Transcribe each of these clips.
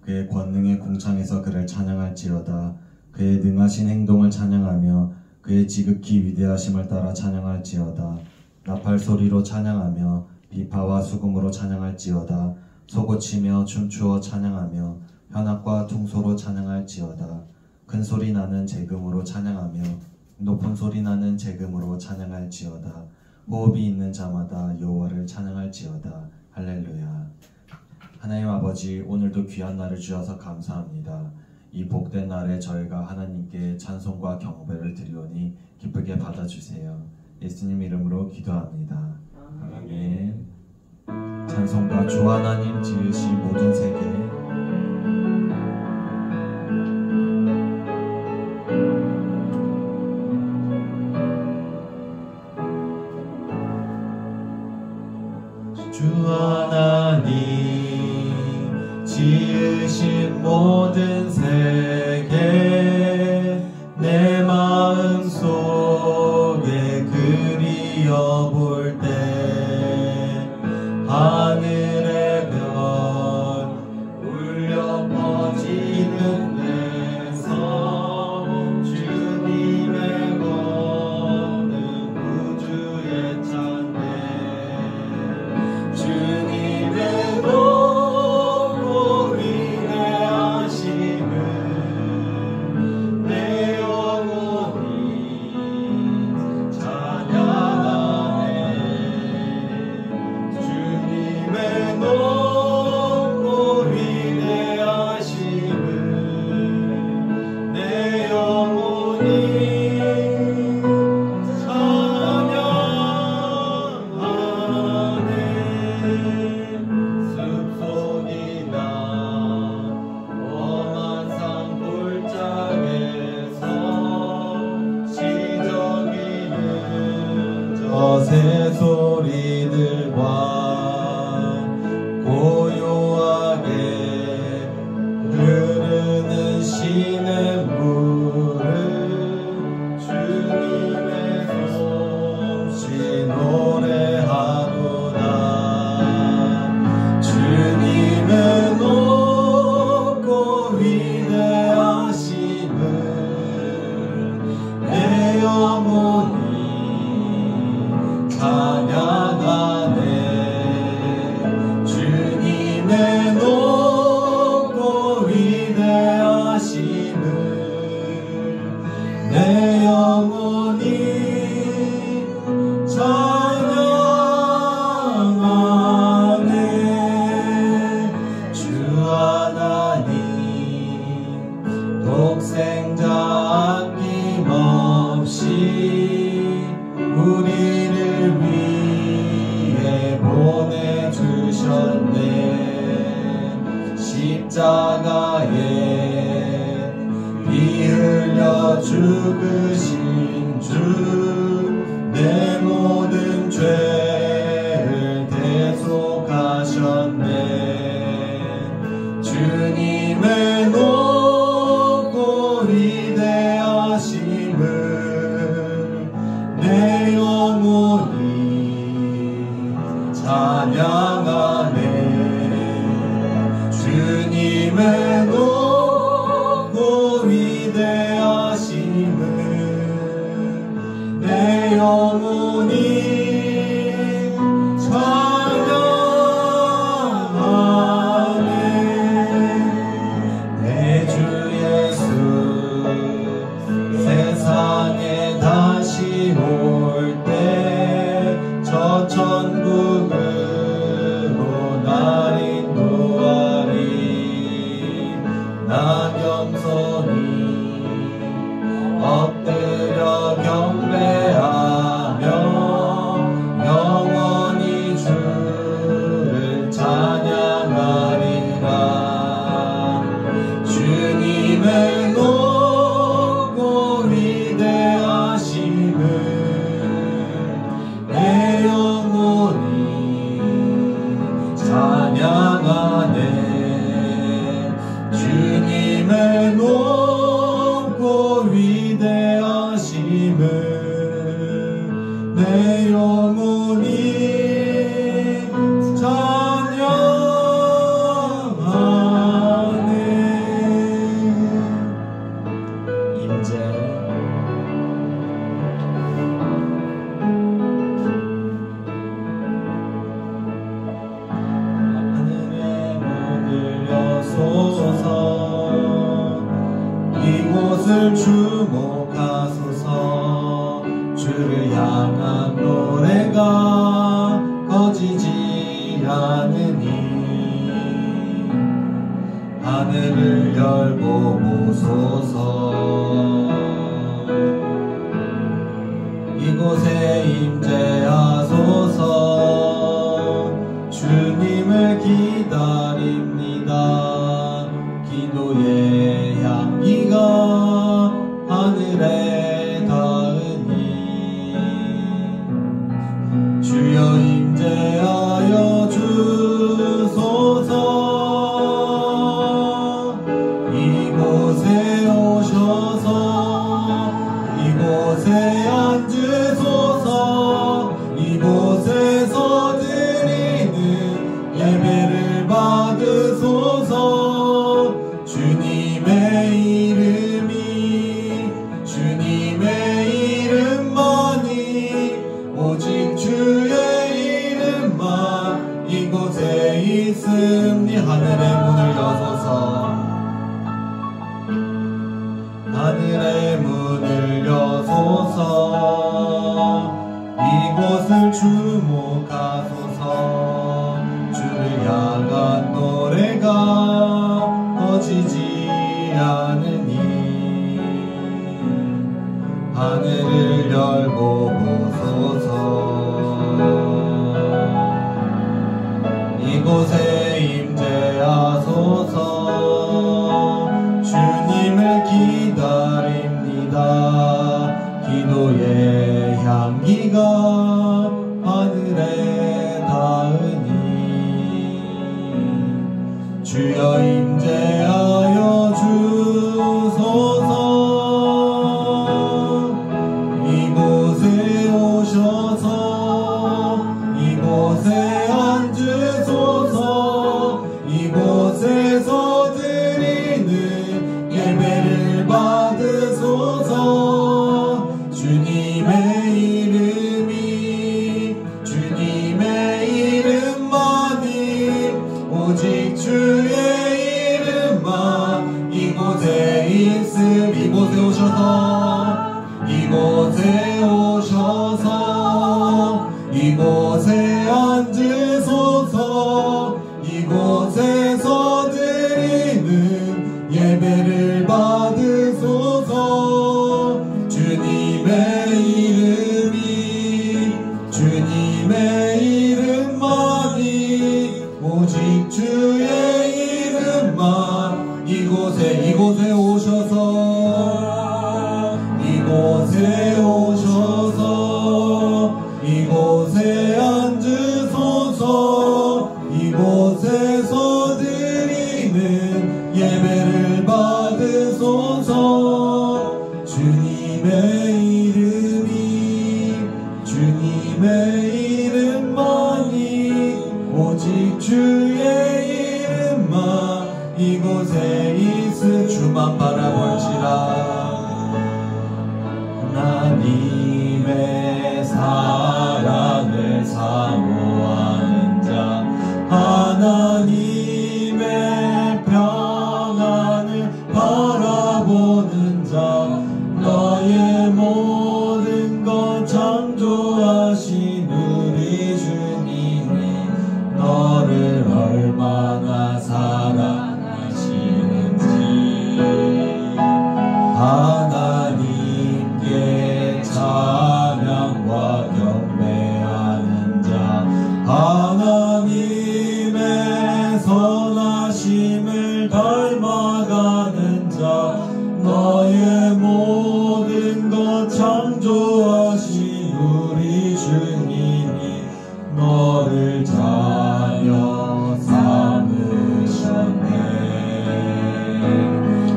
그의 권능의 궁창에서 그를 찬양할지어다. 그의 능하신 행동을 찬양하며 그의 지극히 위대하심을 따라 찬양할지어다. 나팔 소리로 찬양하며 비파와 수금으로 찬양할지어다. 소고치며 춤추어 찬양하며 현악과 퉁소로 찬양할지어다. 큰 소리 나는 재금으로 찬양하며 높은 소리 나는 재금으로 찬양할지어다. 호흡이 있는 자마다 여호와를 찬양할지어다. 할렐루야. 하나님 아버지, 오늘도 귀한 날을 주셔서 감사합니다. 이 복된 날에 저희가 하나님께 찬송과 경배를 드리오니 기쁘게 받아주세요. 예수님 이름으로 기도합니다. 아멘. 찬송가 주 하나님 지으신 모든 세계. 주 하나님 지으신 모든 세계 내 마음 속에 그리어볼 때 하늘의 별 울려 퍼지는 데서 주님의 거는 우주에 찬네. 주님의 높고 위대하심을 내 영혼이 찬양하네. 주님의 높고 위대하심을 내 영혼이 숲속이나 험한 산 골짜기에서 시저귀는 저 새소리들과 고요하게 흐르는 시냇물을 주님의 솜씨 노래하도다. 주님의 높고 위대하심을 내 영혼이 찬양하네. 주님의 높고 위대하심을 내 영혼이 찬양하네. 주 하나님 독생자 아낌없이 우리를 위해 보내주셨네. 십자가에 피 흘려 죽으신 주 내 모든 죄를 대속하셨네. 주님의 높고 위대하심을 내 영혼이 찬양하네. 주님의 높고 위대하심을 내 영혼이 찬양하네. 내 주 예수 세상에 다시 올 때 저 천국으로 날 인도하리. 이곳을 주목하소서. 주를 향한 노래가 꺼지지 않으니 하늘을 열고 보소서. 이곳에 임재하소서. 주님을 기다립니다. 기도의 향기가 하늘에 닿으니 주여 임재하여 주소서. 이곳에 오셔서 이곳에 앉으소서. 이곳에서 드리는 예배를 받으소서. 주님의 이름만이 오직 주의 이름만 이곳에 있으니 하늘의 문을 여소서. 하늘의 문을 여소서. 이곳을 주목하소서. 주를 향한 노래가 꺼지지 않으니 하늘을 열고 보소서. 이곳에 임재하소서. 주님을 기다립니다. 기도의 향기가 하늘에 닿으니 주여 임재하여 주소서. 이곳에 오셔서 이곳에 앉으소서. 이곳에서 드리는 예배를 받으소서. 주님의 이름만이 오직 주의 이름만 이곳에 있음. 이곳에 오셔서 이곳에 앉으소서. 이곳에서 드리는 예배를 받으소서. 주님의 이름만이 오직 주의 이름만 이곳에 오셔서 이곳에 앉으소서. 이곳에서 드리는 예배를 받으소서. 주님의 이름만이 오직 주의 이름만 이곳에 있음. 주만 바라볼지라. 하나님의 사랑을 사모하는 자, 하나님의 평안을 바라보는 자, 너의 모든 것 창조하신 우리 주님이 너를 얼마나 사랑하시는지 하나님께 찬양과 경배하는 자, 하나님의 선하심을 닮아가는 자, 너의 모든 것 창조하신 우리 주님이 너를 자녀 삼으셨네.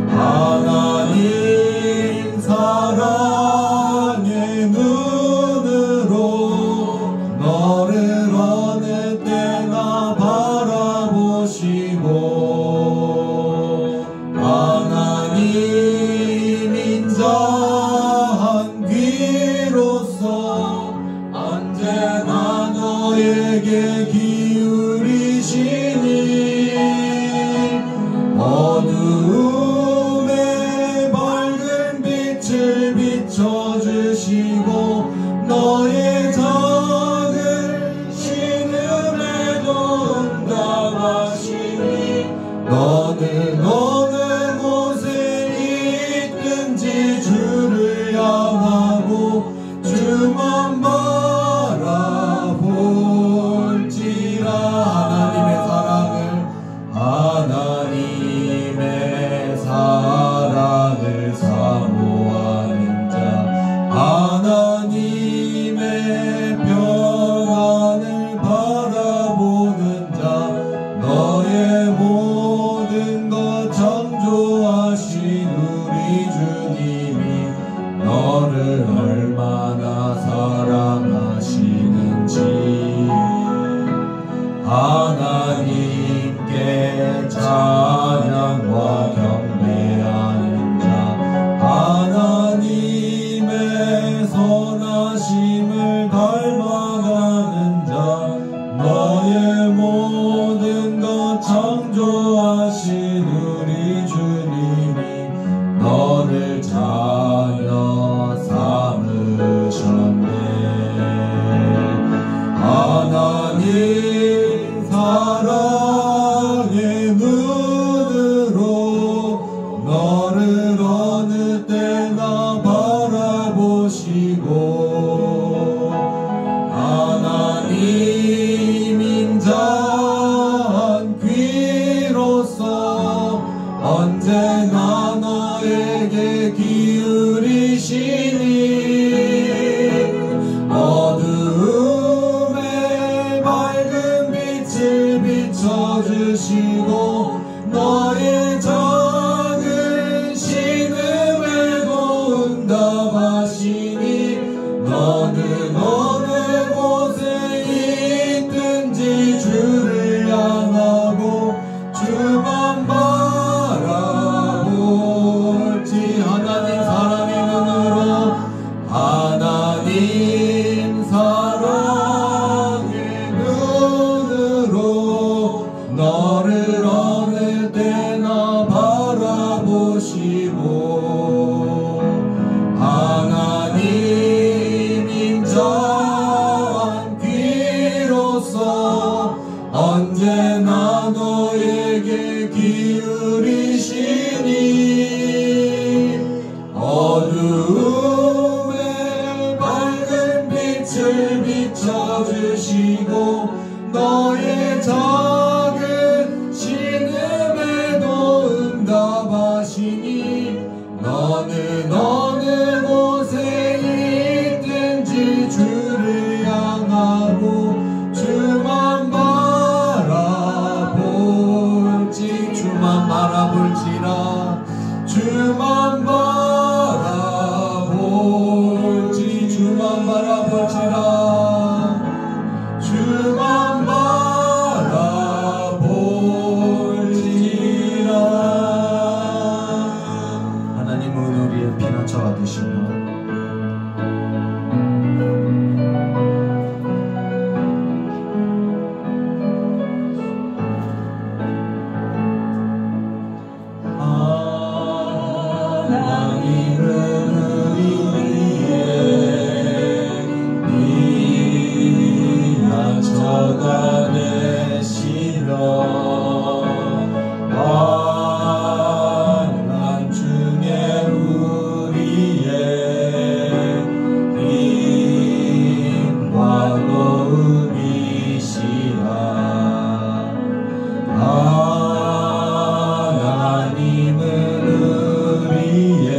하나님 사랑의 눈으로 너를 어느 때나 바라보시고 어느 곳에 있든지 주를 향하고 주만 바라볼지라. 하나님의 사랑을 사모하는 자, 하나님의 평안을 바라보는 자, 너의 모든 것 창조하신 우리 주님이 너를 얼마나 사랑하시는지 하나님께 찬양과 경배하는 자, 하나님의 선하심을 닮아가는 자, 너의 모든 것 창조하신 우리 주님이 너를 자녀 삼으셨네. 하나님 사랑의 눈으로 너를 어느 때나 바라보시고 하나님 인자한 귀로서 언제나 너에게 기울이시니 어두움에 밝은 빛을 비춰주시고 너의 작은 신음에도 응답하시니 너는 어느 곳에 있든지 주를 향하고 주만 바라볼지. 하나님 사랑의 눈으로 하나님 사랑의 눈으로 너를 어느 때나 바라보시고 하나님 인자한 귀로서 언제나 너에게 기울이시니 어두움에 밝은 빛을 비춰주시고 너의 작은 신음에도 응답하시니 너는 어느 곳에 있든지 주를 향하고 주만 바라볼지. 주만 바라볼지라. 주만 바라볼지. 주만 바라볼지라. 주만 바라볼지라. 하나님은 우리의 피난처가 되시며 하나님은 우리의 피난처가 되시며 환난 중에 우리의 힘과 도움이시라. 하나님은 우리의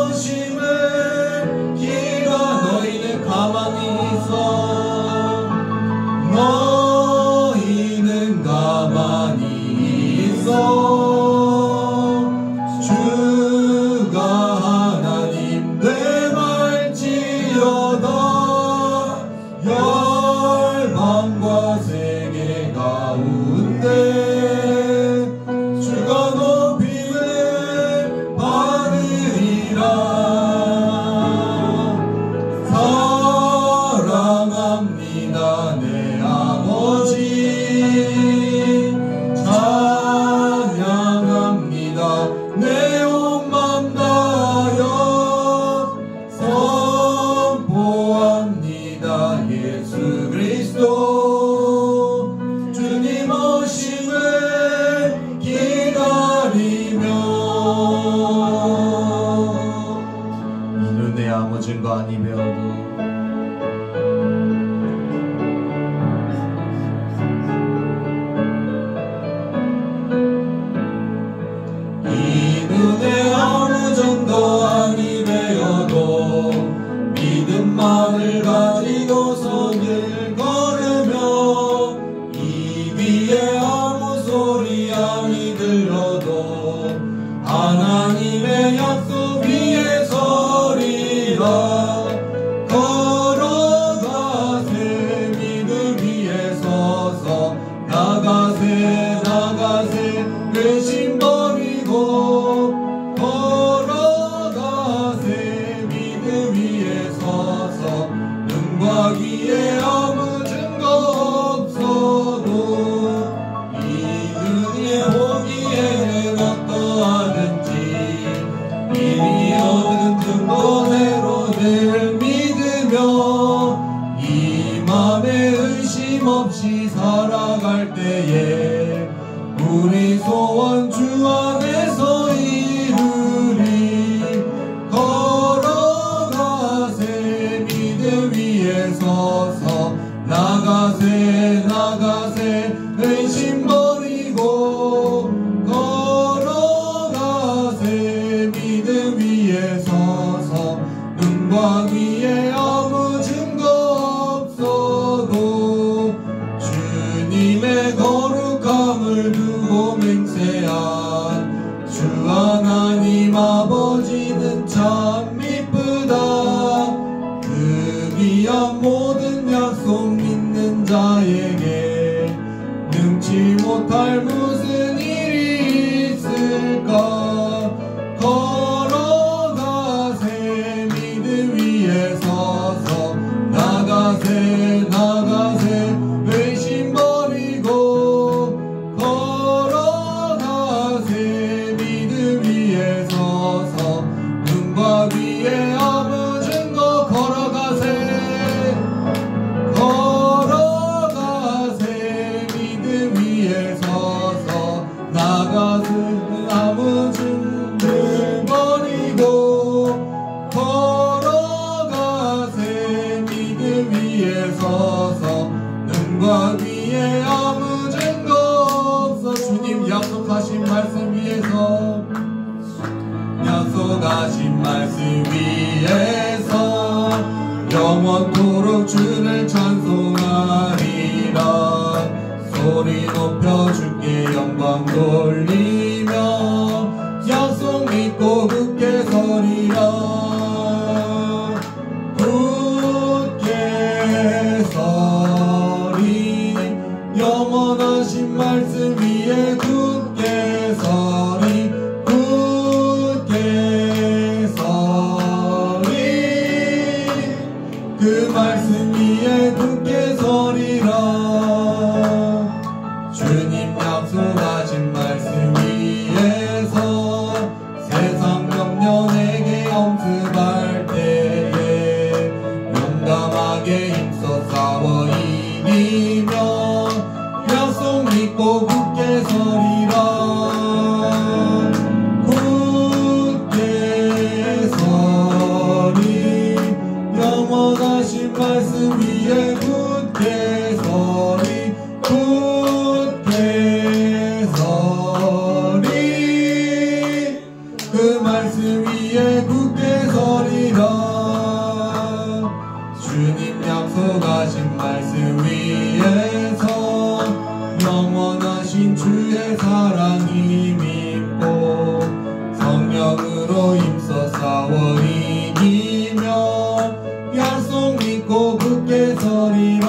오심을 기다 너희는 가만히 있어 너희는 가만히 있어 주가 하나님 되말지어다 열방과 세계 가운데 주가 높임을 받으리라 사랑합니다 내 아버지 찬양합니다 내 온 맘 다하여 선포합니다 예수 그리스도 주님 오심을 기다리며 이는 내 아무 증거 아니 배워도 이 눈에 아무 정도 아니 되어도 믿음만을 가지고 손을 걸으며 이 귀에 아무 소리 아니 들려도 하나님의 약속 위에 서리라 걸어가세 믿음 위에 서서 나가세 나가세 의심 버리고 걸어가세 믿음 위에 서서 눈과 귀에 아무 증거 없어도 이 눈에 보기에는 어떠하든지 이미 얻은 증거대로 늘 믿으며 이 맘에 의심 없이 살아갈 때에 우리 소원 주 안에서 이루리 걸어가세 믿음 위에 서서 나가세 나가세 의심 버리고 걸어가세 믿음 위에 서서 눈과 귀에 아무 증거 없어도 주님의 거룩함을 두고 맹세한 주 하나님 아버지는 참 미쁘다 그 귀한 모든 약속 믿는 자에게 능치 못할 무슨 일이 있을까 걸어가세 믿음 위에 서서 나가세 나가세 의심 버리고 걸어가세 믿음 위에 서서 눈과 귀에 아무 증거 걸어가세 걸어가세 믿음 위에 서서 나가세 아무 증거 버리고 걸어가세 믿음 위에 서서 눈과 귀에 아무 증거 없어 주님 약속하신 말씀 위에서 약속하신 말씀 위에서 영원토록 주를 찬송하리라 소리 높여 주께 영광 돌리며 약속 믿고 굳게 서리라 굳게 서리 영원하신 말씀 위에 굳게 서리 굳게 서리 그 말씀 위에 굳게 서리라 주님 약속하신 말씀 위에 서리라. 주님 약속하신 말씀 위에서 영원하신 주의 사랑이 믿고 성령으로 힘써 싸워 이기며 약속 믿고 굳게 서리라.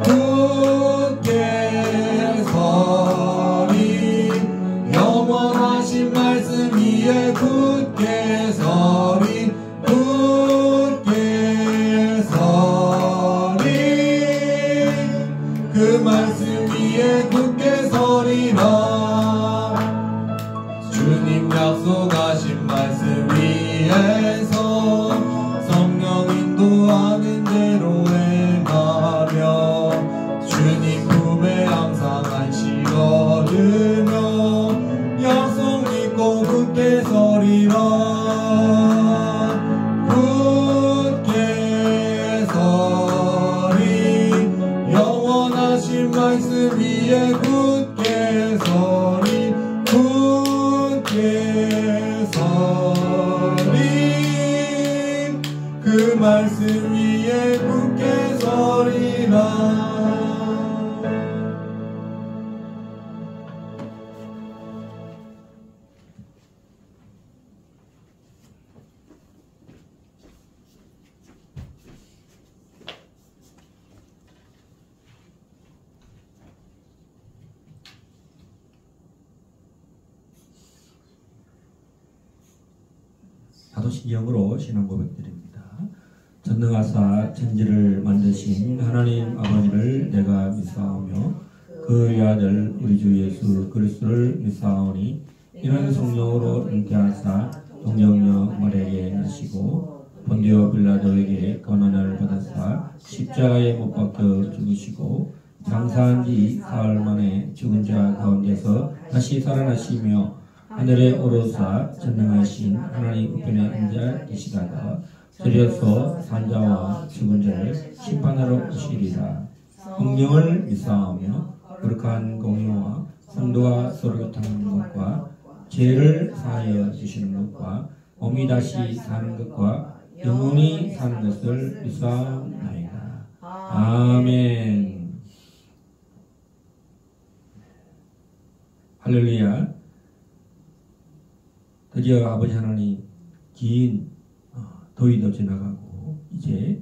굳게 서리 영원하신 말씀 위에 굳게 서리. 굳게 서리 그 말씀 위에 굳게 서리라. 주님 약속하신 말씀 위에서 성령 인도하는 대로 행하며 주님 품에 항상 안식 얻으며 약속 믿고 굳게 서리라. 굳게 서리 영원하신 말씀 위에 굳게 서리. 굳게 서리 그 말씀 위에 굳게 서리라. 사도신경으로 신앙 고백드립니다. 전능하사 천지를 만드신 하나님 아버지를 내가 믿사오며 그의 아들 우리 주 예수 그리스도를 믿사오니 이는 성령으로 잉태하사 동정녀 마리아에게 나시고 본디오 빌라도에게 고난을 받으사 십자가에 못 박혀 죽으시고 장사한 지 사흘 만에 죽은 자 가운데서 다시 살아나시며 하늘에 오르사 전능하신 하나님 우편에 앉아 계시다가 저리서 산자와 죽은 자를 심판하러 오시리라. 성령을 믿사오며 거룩한 공의와 성도가 서로 교통하는 것과 죄를 사하여 주시는 것과 몸이 다시 사는 것과 영원히 사는 것을 믿사옵나이다. 아멘. 할렐루야. 드디어 아버지 하나님 긴 더위도 지나가고 이제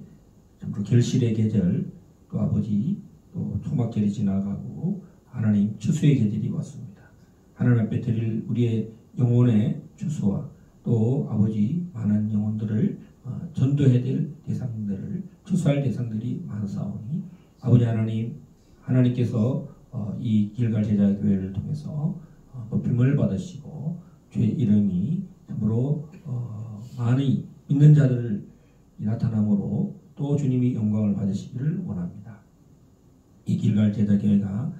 전부 결실의 계절, 또 아버지 또 초막절이 지나가고 하나님 추수의 계절이 왔습니다. 하나님 앞에 드릴 우리의 영혼의 추수와 또 아버지 많은 영혼들을 전도해야 될 대상들을 추수할 대상들이 많사오니 아버지 하나님 하나님께서 이 길갈 제자교회를 통해서 높임을 받으시고 주의 이름이 참으로 많이 믿는 자들을 나타남으로 또 주님이 영광을 받으시기를 원합니다. 이 길갈 제자교회가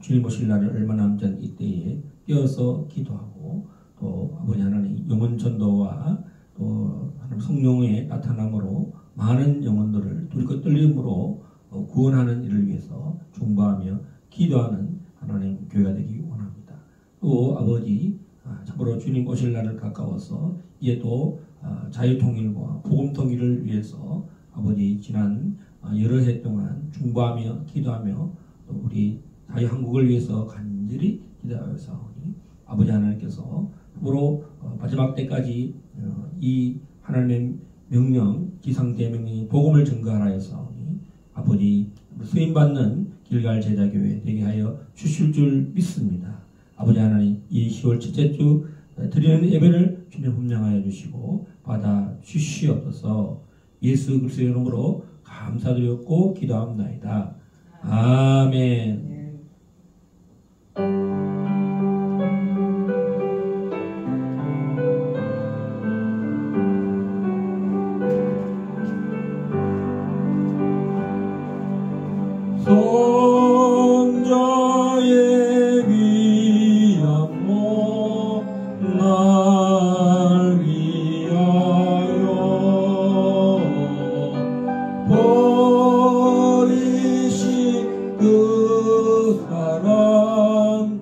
주님 오실 날을 얼마 남지 않은 이때에 뛰어서 기도하고 또 아버지 하나님 영혼 전도와 또 하나님 성령의 나타남으로 많은 영혼들을 두렵고 떨림으로 구원하는 일을 위해서 중보하며 기도하는 하나님 교회가 되기 원합니다. 또 아버지 참으로 주님 오실 날을 가까워서 이에 또 자유통일과 복음통일을 위해서 아버지 지난 여러 해 동안 중보하며 기도하며 또 우리 자유한국을 위해서 간절히 기도하였사오니 아버지 하나님께서 참으로 마지막 때까지 이 하나님의 명령 기상대명령이 복음을 증거하였사오니 아버지 수임받는 길갈 제자교회 되게 하여 주실 줄 믿습니다. 아버지 하나님 이 10월 첫째 주 드리는 예배를 주님 훈령하여 주시고 받아 주시옵소서. 예수 그리스도의 이름으로 감사드렸고 기도합나이다. 아멘. 성자의 위암모 날 위하여 버리신 그 사랑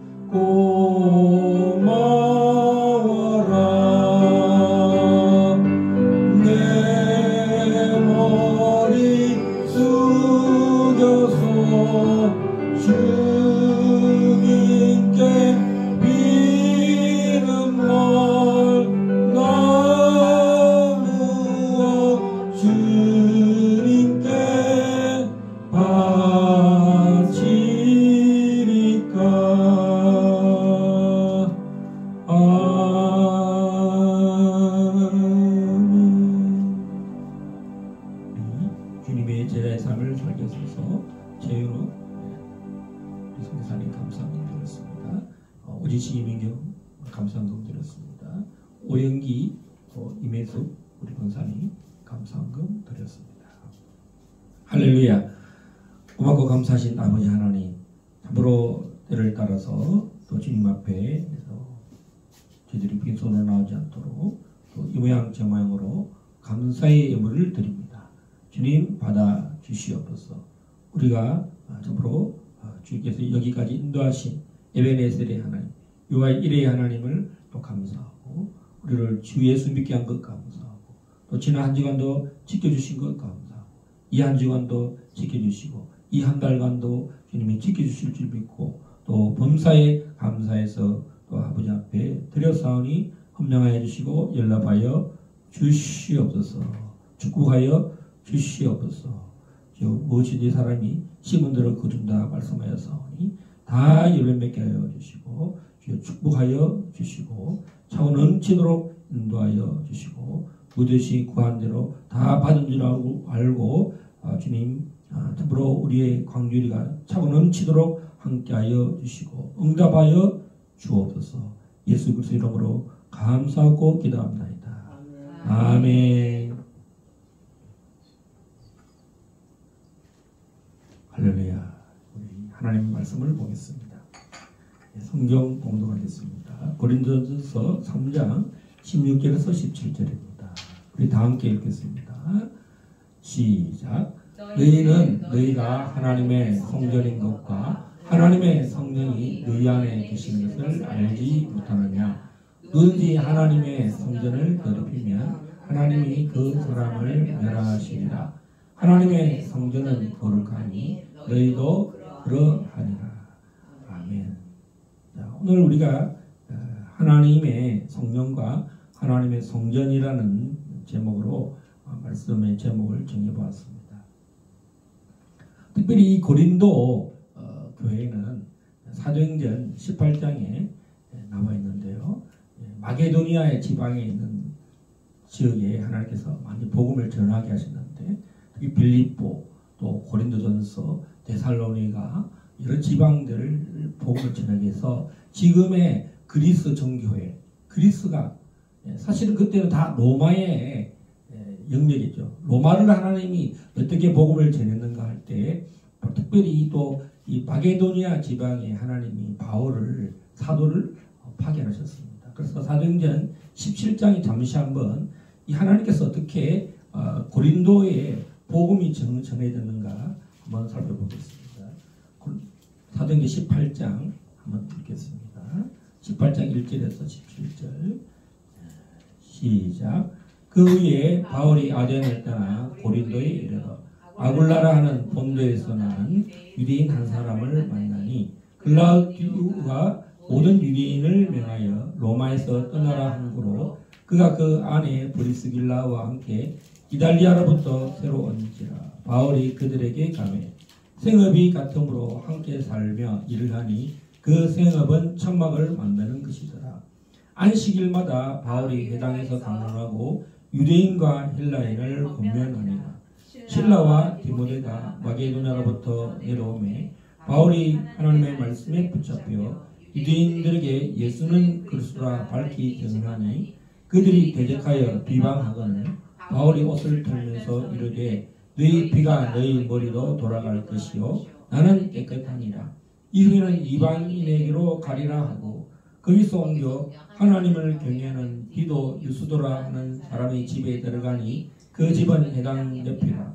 이동기, 임혜숙 우리 권사님 감사헌금 드렸습니다. 할렐루야. 고맙고 감사하신 아버지 하나님, 참으로 때를 따라서 또 주님 앞에 저희들이 빈손으로 나오지 않도록 또 이 모양 저 모양으로 감사의 예물을 드립니다. 주님 받아 주시옵소서. 우리가 참으로 주께서 여기까지 인도하신 에베네셀의 하나님, 요한 일의 하나님을 또 감사하고, 우리를 주 예수 믿게 한 것 감사하고, 또 지난 한 주간도 지켜주신 것 감사하고, 이 한 주간도 지켜주시고, 이 한 달간도 주님이 지켜주실 줄 믿고, 또 범사에 감사해서 또 아버지 앞에 드려사오니 헌명하여 주시고 연락하여 주시옵소서. 축복하여 주시옵소서. 무엇이든지 사람이 심은 대로 거둔다 말씀하였사오니 다 열매 맺게 하여 주시고, 축복하여 주시고, 차고 넘치도록 인도하여 주시고, 무엇이 구한 대로 다 받은 줄 알고 주님 참으로 우리의 광주리가 차고 넘치도록 함께하여 주시고 응답하여 주옵소서. 예수 그리스도 이름으로 감사하고 기도합니다. 아멘. 할렐루야. 우리 하나님 말씀을 보겠습니다. 성경 공독하겠습니다. 고린도전서 3장 16절에서 17절입니다. 우리 다 함께 읽겠습니다. 시작. 너희는 너희가 하나님의 성전인 것과 하나님의 성령이 너희 안에 계시는 것을 알지 못하느냐. 누구든지 하나님의 성전을 더럽히면 하나님이 그 사람을 멸하시리라. 하나님의 성전은 거룩하니 너희도 그러하니라. 아멘. 자, 오늘 우리가 하나님의 성령과 하나님의 성전이라는 제목으로 말씀의 제목을 정해보았습니다. 특별히 이 고린도 교회는 사도행전 18장에 나와 있는데요. 마게도니아의 지방에 있는 지역에 하나님께서 많이 복음을 전하게 하셨는데, 특히 빌립보, 또 고린도전서, 데살로니가 이런 지방들 복음을 전하게 해서 지금의 그리스 정교회, 그리스가 사실은 그때는 다 로마의 영역이죠. 로마를 하나님이 어떻게 복음을 전했는가 할 때 특별히 또 이 마게도니아 지방에 하나님이 바울을 사도를 파견하셨습니다. 그래서 사도행전 17장이 잠시 한번 이 하나님께서 어떻게 고린도에 복음이 전해졌는가 한번 살펴보겠습니다. 사도행전 18장 한번 읽겠습니다. 18장 1절에서 17절 시작. 그 후에 바울이 아덴을 떠나 고린도에 이르러 아굴라라 하는 본도에서 난 유대인 한 사람을 만나니 글라우디우가 모든 유대인을 명하여 로마에서 떠나라 함으로 그가 그 안에 브리스길라와 함께 이달리아로부터 새로 온지라. 바울이 그들에게 가매 생업이 같음으로 함께 살며 일을 하니 그 생업은 천막을 만드는 것이더라. 안식일마다 바울이 회당에서 강론하고 유대인과 헬라인을 권면하니라. 실라와 디모데가 마게도냐로부터 내려오매 바울이 하나님의 말씀에 붙잡혀 유대인들에게 예수는 그리스도라 밝히 증언하니 그들이 대적하여 비방하거늘 바울이 옷을 털면서 이르되 너희 피가 너희 머리로 돌아갈 것이요 나는 깨끗하니라. 이후에는 이방인에게로 가리라 하고 거기서 옮겨 하나님을 경외하는 디도 유스도라 하는 사람의 집에 들어가니 그 집은 해당 옆이라.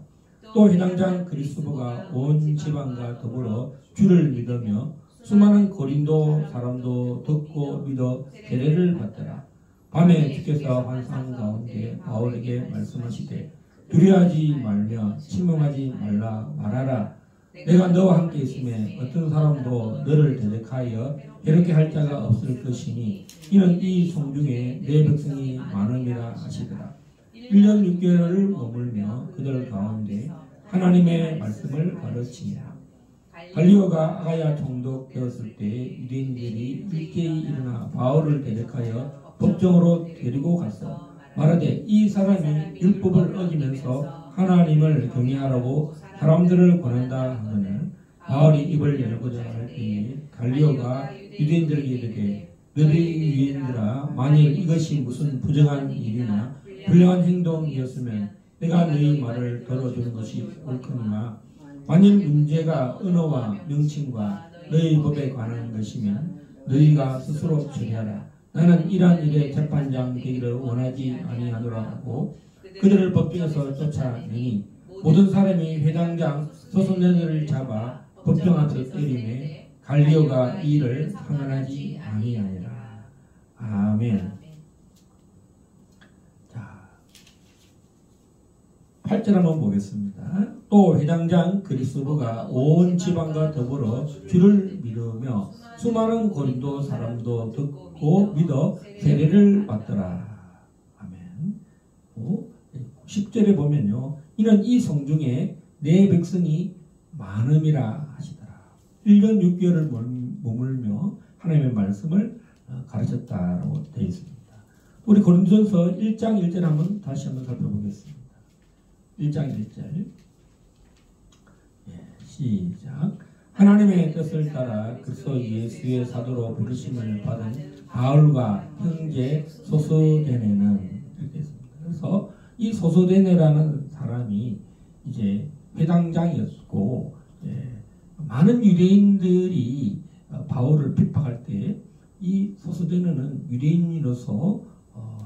또 해당장 그리스도가 온 지방과 더불어 주를 믿으며 수많은 고린도 사람도 듣고 믿어 세례를 받더라. 밤에 주께서 환상 가운데 바울에게 말씀하시되 두려워하지 말며 침묵하지 말라 말하라. 내가 너와 함께 있음에 어떤 사람도 너를 대적하여 이렇게 할 자가 없을 것이니 이는 이 성중에 내 백성이 많음이라 하시더라. 1년 6개월을 머물며 그들 가운데 하나님의 말씀을 가르치니라. 갈리오가 아가야 총독되었을 때 유대인들이 일제히 일어나 바울을 대적하여 법정으로 데리고 가서 말하되 이 사람이 율법을 어기면서 하나님을 경외하라고 사람들을 권한다 하거늘 바울이 입을 열고자 할 때에 갈리오가 유대인들에게 이르되 너희 유대인들아, 만일 이것이 무슨 부정한 일이나 불량한 행동이었으면 내가 너희 말을 들어주는 것이 옳거니와, 만일 문제가 언어와 명칭과 너희 법에 관한 것이면 너희가 스스로 처리하라. 나는 이러한 일에 재판장 되기를 원하지 아니하노라 하고 그들을 법정에서 쫓아내니, 모든 사람이 회당장 소손네를 잡아 법정 앞에 때리매 갈리오가 이 일을 상관하지 아니하니라. 아멘. 자, 8절 한번 보겠습니다. 또 회당장 그리스도가 온 지방과 더불어 주를 믿으며 수많은 고린도 사람도 듣고 믿어 세례를 받더라. 아멘. 10절에 보면요, 이는 이 성중에 내 백성이 많음이라 하시더라. 1년 6개월을 머물며 하나님의 말씀을 가르쳤다라고 되어 있습니다. 우리 고린도전서 1장 1절 한번 다시 한번 살펴보겠습니다. 1장 1절 시작. 하나님의 뜻을 따라 그리스도 예수의 사도로 부르심을 받은 바울과 형제 소소데네는, 이렇게 했습니다. 그래서 이 소소데네라는 사람이 이제 회당장이었고, 많은 유대인들이 바울을 핍박할 때 이 소소데네는 유대인으로서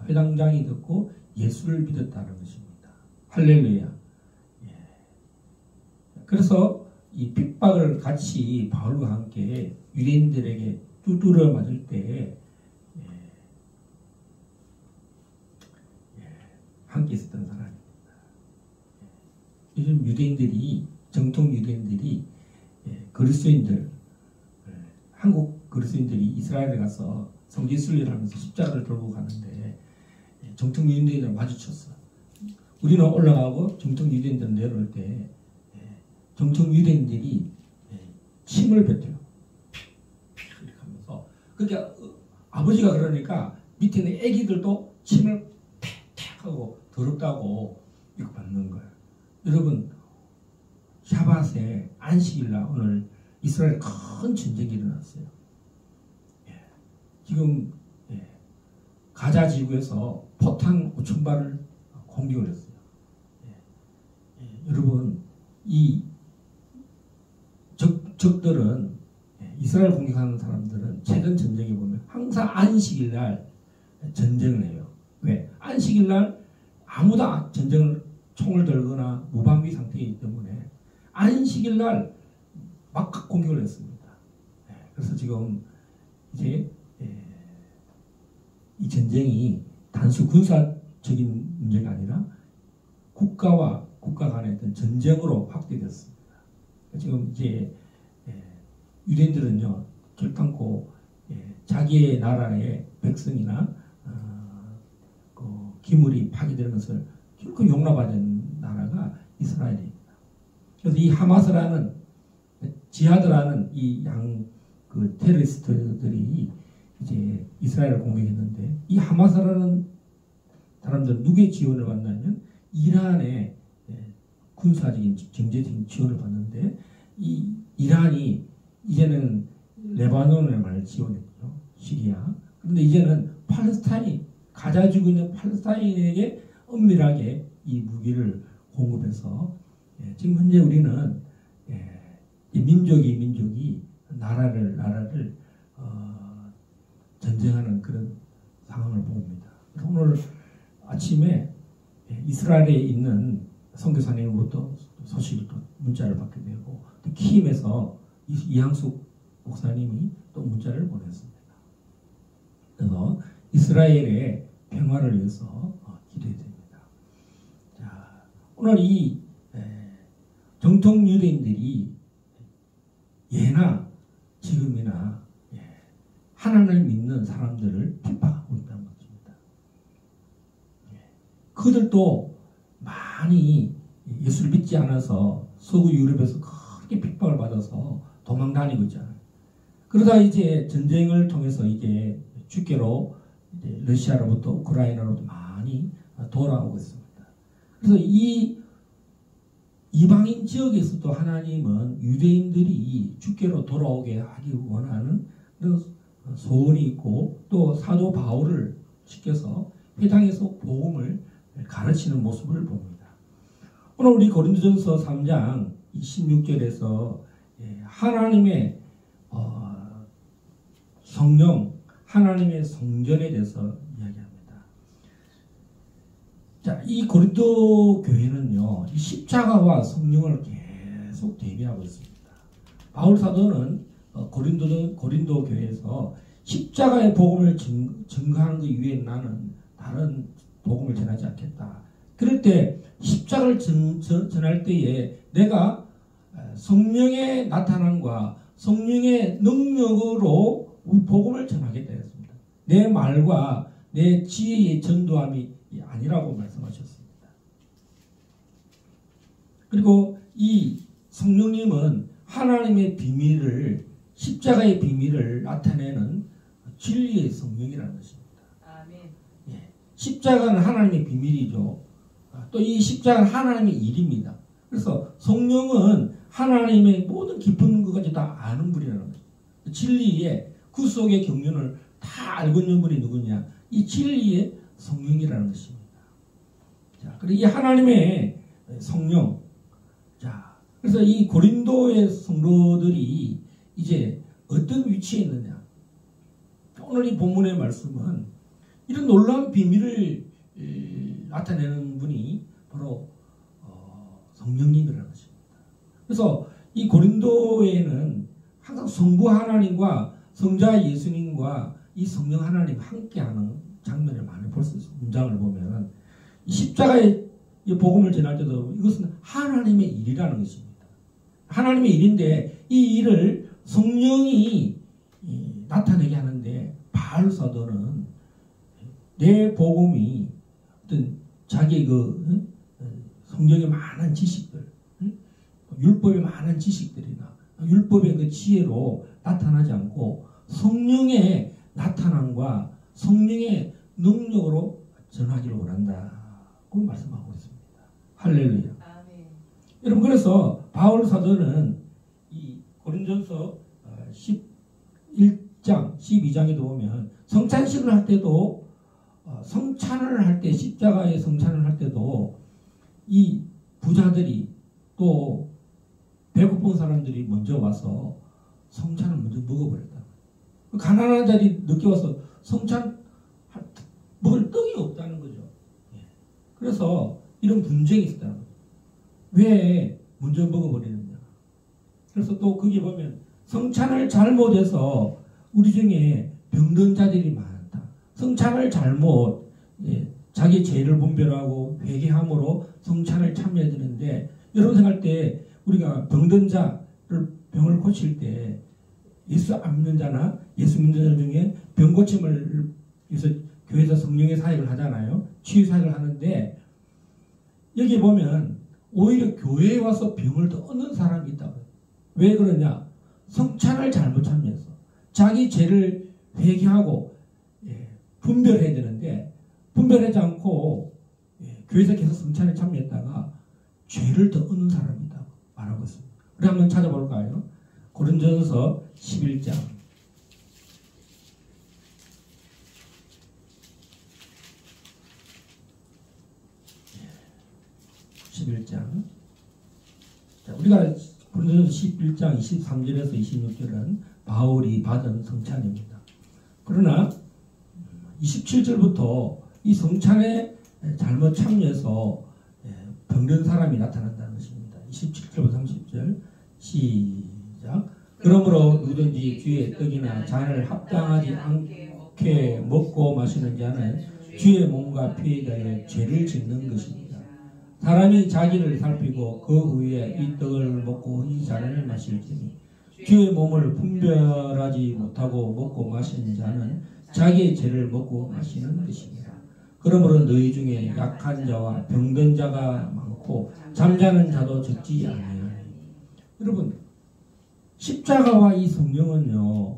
회당장이 됐고 예수를 믿었다는 것입니다. 할렐루야. 그래서 이 핍박을 같이 바울과 함께 유대인들에게 두드려 맞을 때 함께 있었던 사람입니다. 요즘 유대인들이, 정통 유대인들이 그리스도인들, 한국 그리스도인들이 이스라엘에 가서 성지 순례를 하면서 십자가를 들고 가는데 정통 유대인들을 마주쳤어. 우리는 올라가고 정통 유대인들은 내려올 때 정통 유대인들이 침을 뱉어요. 이렇게 하면서. 그러니까 아버지가 그러니까 밑에 있는 애기들도 침을 탁탁 하고 더럽다고 이거 받는 거예요. 여러분, 샤밧에 안식일날 오늘 이스라엘 큰 전쟁이 일어났어요. 지금 가자 지구에서 포탄 5,000발을 공격을 했어요. 여러분, 이 적들은, 이스라엘 공격하는 사람들은 최근 전쟁에 보면 항상 안식일날 전쟁을 해요. 왜? 안식일날 아무도 총을 들거나 무방비 상태이기 때문에 안식일날 막 공격을 했습니다. 그래서 지금 이제 이 전쟁이 단순 군사적인 문제가 아니라 국가와 국가 간의 어떤 전쟁으로 확대됐습니다. 지금 이제 유대인들은요, 결단코 자기의 나라의 백성이나 그 기물이 파괴되는 것을 결코 용납하지 않는 나라가 이스라엘입니다. 그래서 이 하마스라는, 지하드라는 이 그 테러리스트들이 이제 이스라엘을 공격했는데, 이 하마스라는 사람들은 누구의 지원을 받냐면 이란의 군사적인 경제적인 지원을 받는데, 이 이란이 이제는 레바논을 많이 지원했죠. 시리아. 그런데 이제는 팔레스타인, 가자 지구에 있는 팔레스타인에게 엄밀하게 이 무기를 공급해서 지금 현재 우리는 이 민족이 나라를 전쟁하는 그런 상황을 봅니다. 오늘 아침에 이스라엘에 있는 선교사님으로부터 소식을 또 문자를 받게 되고, 또 키임에서 이항숙 목사님이 또 문자를 보냈습니다. 그래서 이스라엘의 평화를 위해서 기도해야 됩니다. 자, 오늘 이 정통 유대인들이 예나 지금이나 하나님을 믿는 사람들을 핍박하고 있다는 것입니다. 그들도 많이 예수를 믿지 않아서 서구 유럽에서 크게 핍박을 받아서 도망 다니고 있잖아요. 그러다 이제 전쟁을 통해서 이제 주께로 이제 러시아로부터 우크라이나로부터 많이 돌아오고 있습니다. 그래서 이 이방인 지역에서도 하나님은 유대인들이 주께로 돌아오게 하기 원하는 그런 소원이 있고 또 사도 바울을 시켜서 회당에서 복음을 가르치는 모습을 봅니다. 오늘 우리 고린도전서 3장 26절에서 하나님의 성령, 하나님의 성전에 대해서 이야기합니다. 자, 이 고린도 교회는요, 이 십자가와 성령을 계속 대비하고 있습니다. 바울 사도는 고린도 교회에서 십자가의 복음을 증거하는 것 이외에 나는 다른 복음을 전하지 않겠다. 그럴 때 십자가를 전할 때에 내가 성령의 나타남과 성령의 능력으로 복음을 전하겠다 했습니다. 내 말과 내 지혜의 전도함이 아니라고 말씀하셨습니다. 그리고 이 성령님은 하나님의 비밀을, 십자가의 비밀을 나타내는 진리의 성령이라는 것입니다. 아멘. 십자가는 하나님의 비밀이죠. 또 이 십자가는 하나님의 일입니다. 그래서 성령은 하나님의 모든 깊은 것까지 다 아는 분이라는 거죠. 진리의 구속의 경륜을 다 알고 있는 분이 누구냐? 이 진리의 성령이라는 것입니다. 자, 그리고 이 하나님의 성령. 자, 그래서 이 고린도의 성도들이 이제 어떤 위치에 있느냐? 오늘 이 본문의 말씀은 이런 놀라운 비밀을 나타내는 분이 바로 성령님이라는 것입니다. 그래서 이 고린도에는 항상 성부 하나님과 성자 예수님과 이 성령 하나님 함께하는 장면을 많이 볼 수 있습니다. 문장을 보면 이 십자가의 복음을 전할 때도 이것은 하나님의 일이라는 것입니다. 하나님의 일인데 이 일을 성령이 나타내게 하는데 바울 사도는 내 복음이 어떤 자기 성경의 많은 지식들, 율법의 많은 지식들이나 율법의 그 지혜로 나타나지 않고 성령의 나타남과 성령의 능력으로 전하기를 원한다고 말씀하고 있습니다. 할렐루야. 아멘. 여러분, 그래서 바울 사도는 이 고린도전서 11장, 12장에도 보면 성찬식을 할 때도 성찬을 할 때, 십자가의 성찬을 할 때도 이 부자들이 또 배고픈 사람들이 먼저 와서 성찬을 먼저 먹어버렸다. 가난한 자들이 늦게 와서 성찬 먹을 떡이 없다는 거죠. 그래서 이런 분쟁이 있었다는 거죠. 왜 먼저 먹어버리느냐. 그래서 또 거기 보면 성찬을 잘못해서 우리 중에 병든 자들이 많다. 성찬을 잘못 자기 죄를 분별하고 회개함으로 성찬을 참여해야 되는데, 여러분 생각할 때 우리가 병든 자를 병을 고칠 때 예수 안 믿는 자나 예수 믿는 자 중에 병 고침을 위해서 교회에서 성령의 사역을 하잖아요. 치유 사역을 하는데 여기 보면 오히려 교회에 와서 병을 더 얻는 사람이 있다고. 왜 그러냐? 성찬을 잘못 참여해서 자기 죄를 회개하고 분별해야 되는데 분별하지 않고 교회에서 계속 성찬에 참여했다가 죄를 더 얻는 사람이다 말하고 있습니다. 우리 한번 찾아볼까요? 고린도전서 11장 11장. 자, 우리가 고린도전서 11장 23절에서 26절은 바울이 받은 성찬입니다. 그러나 27절부터 이 성찬에 잘못 참여해서 병든 사람이 나타난다는 것입니다. 27절부터 30절 시작. 그러므로 누구든지 주의 떡이나 잔을 합당하지 않게 먹고 마시는 자는 주의 몸과 피에 대하여 죄를 짓는 것입니다. 사람이 자기를 살피고 그 후에 이 떡을 먹고 이 잔을 마실지니 주의 몸을 분별하지 못하고 먹고 마시는 자는 자기의 죄를 먹고 마시는 것입니다. 그러므로 너희 중에 약한 자와 병든 자가 많고 잠자는 자도 적지 아니하니. 여러분, 십자가와 이 성령은요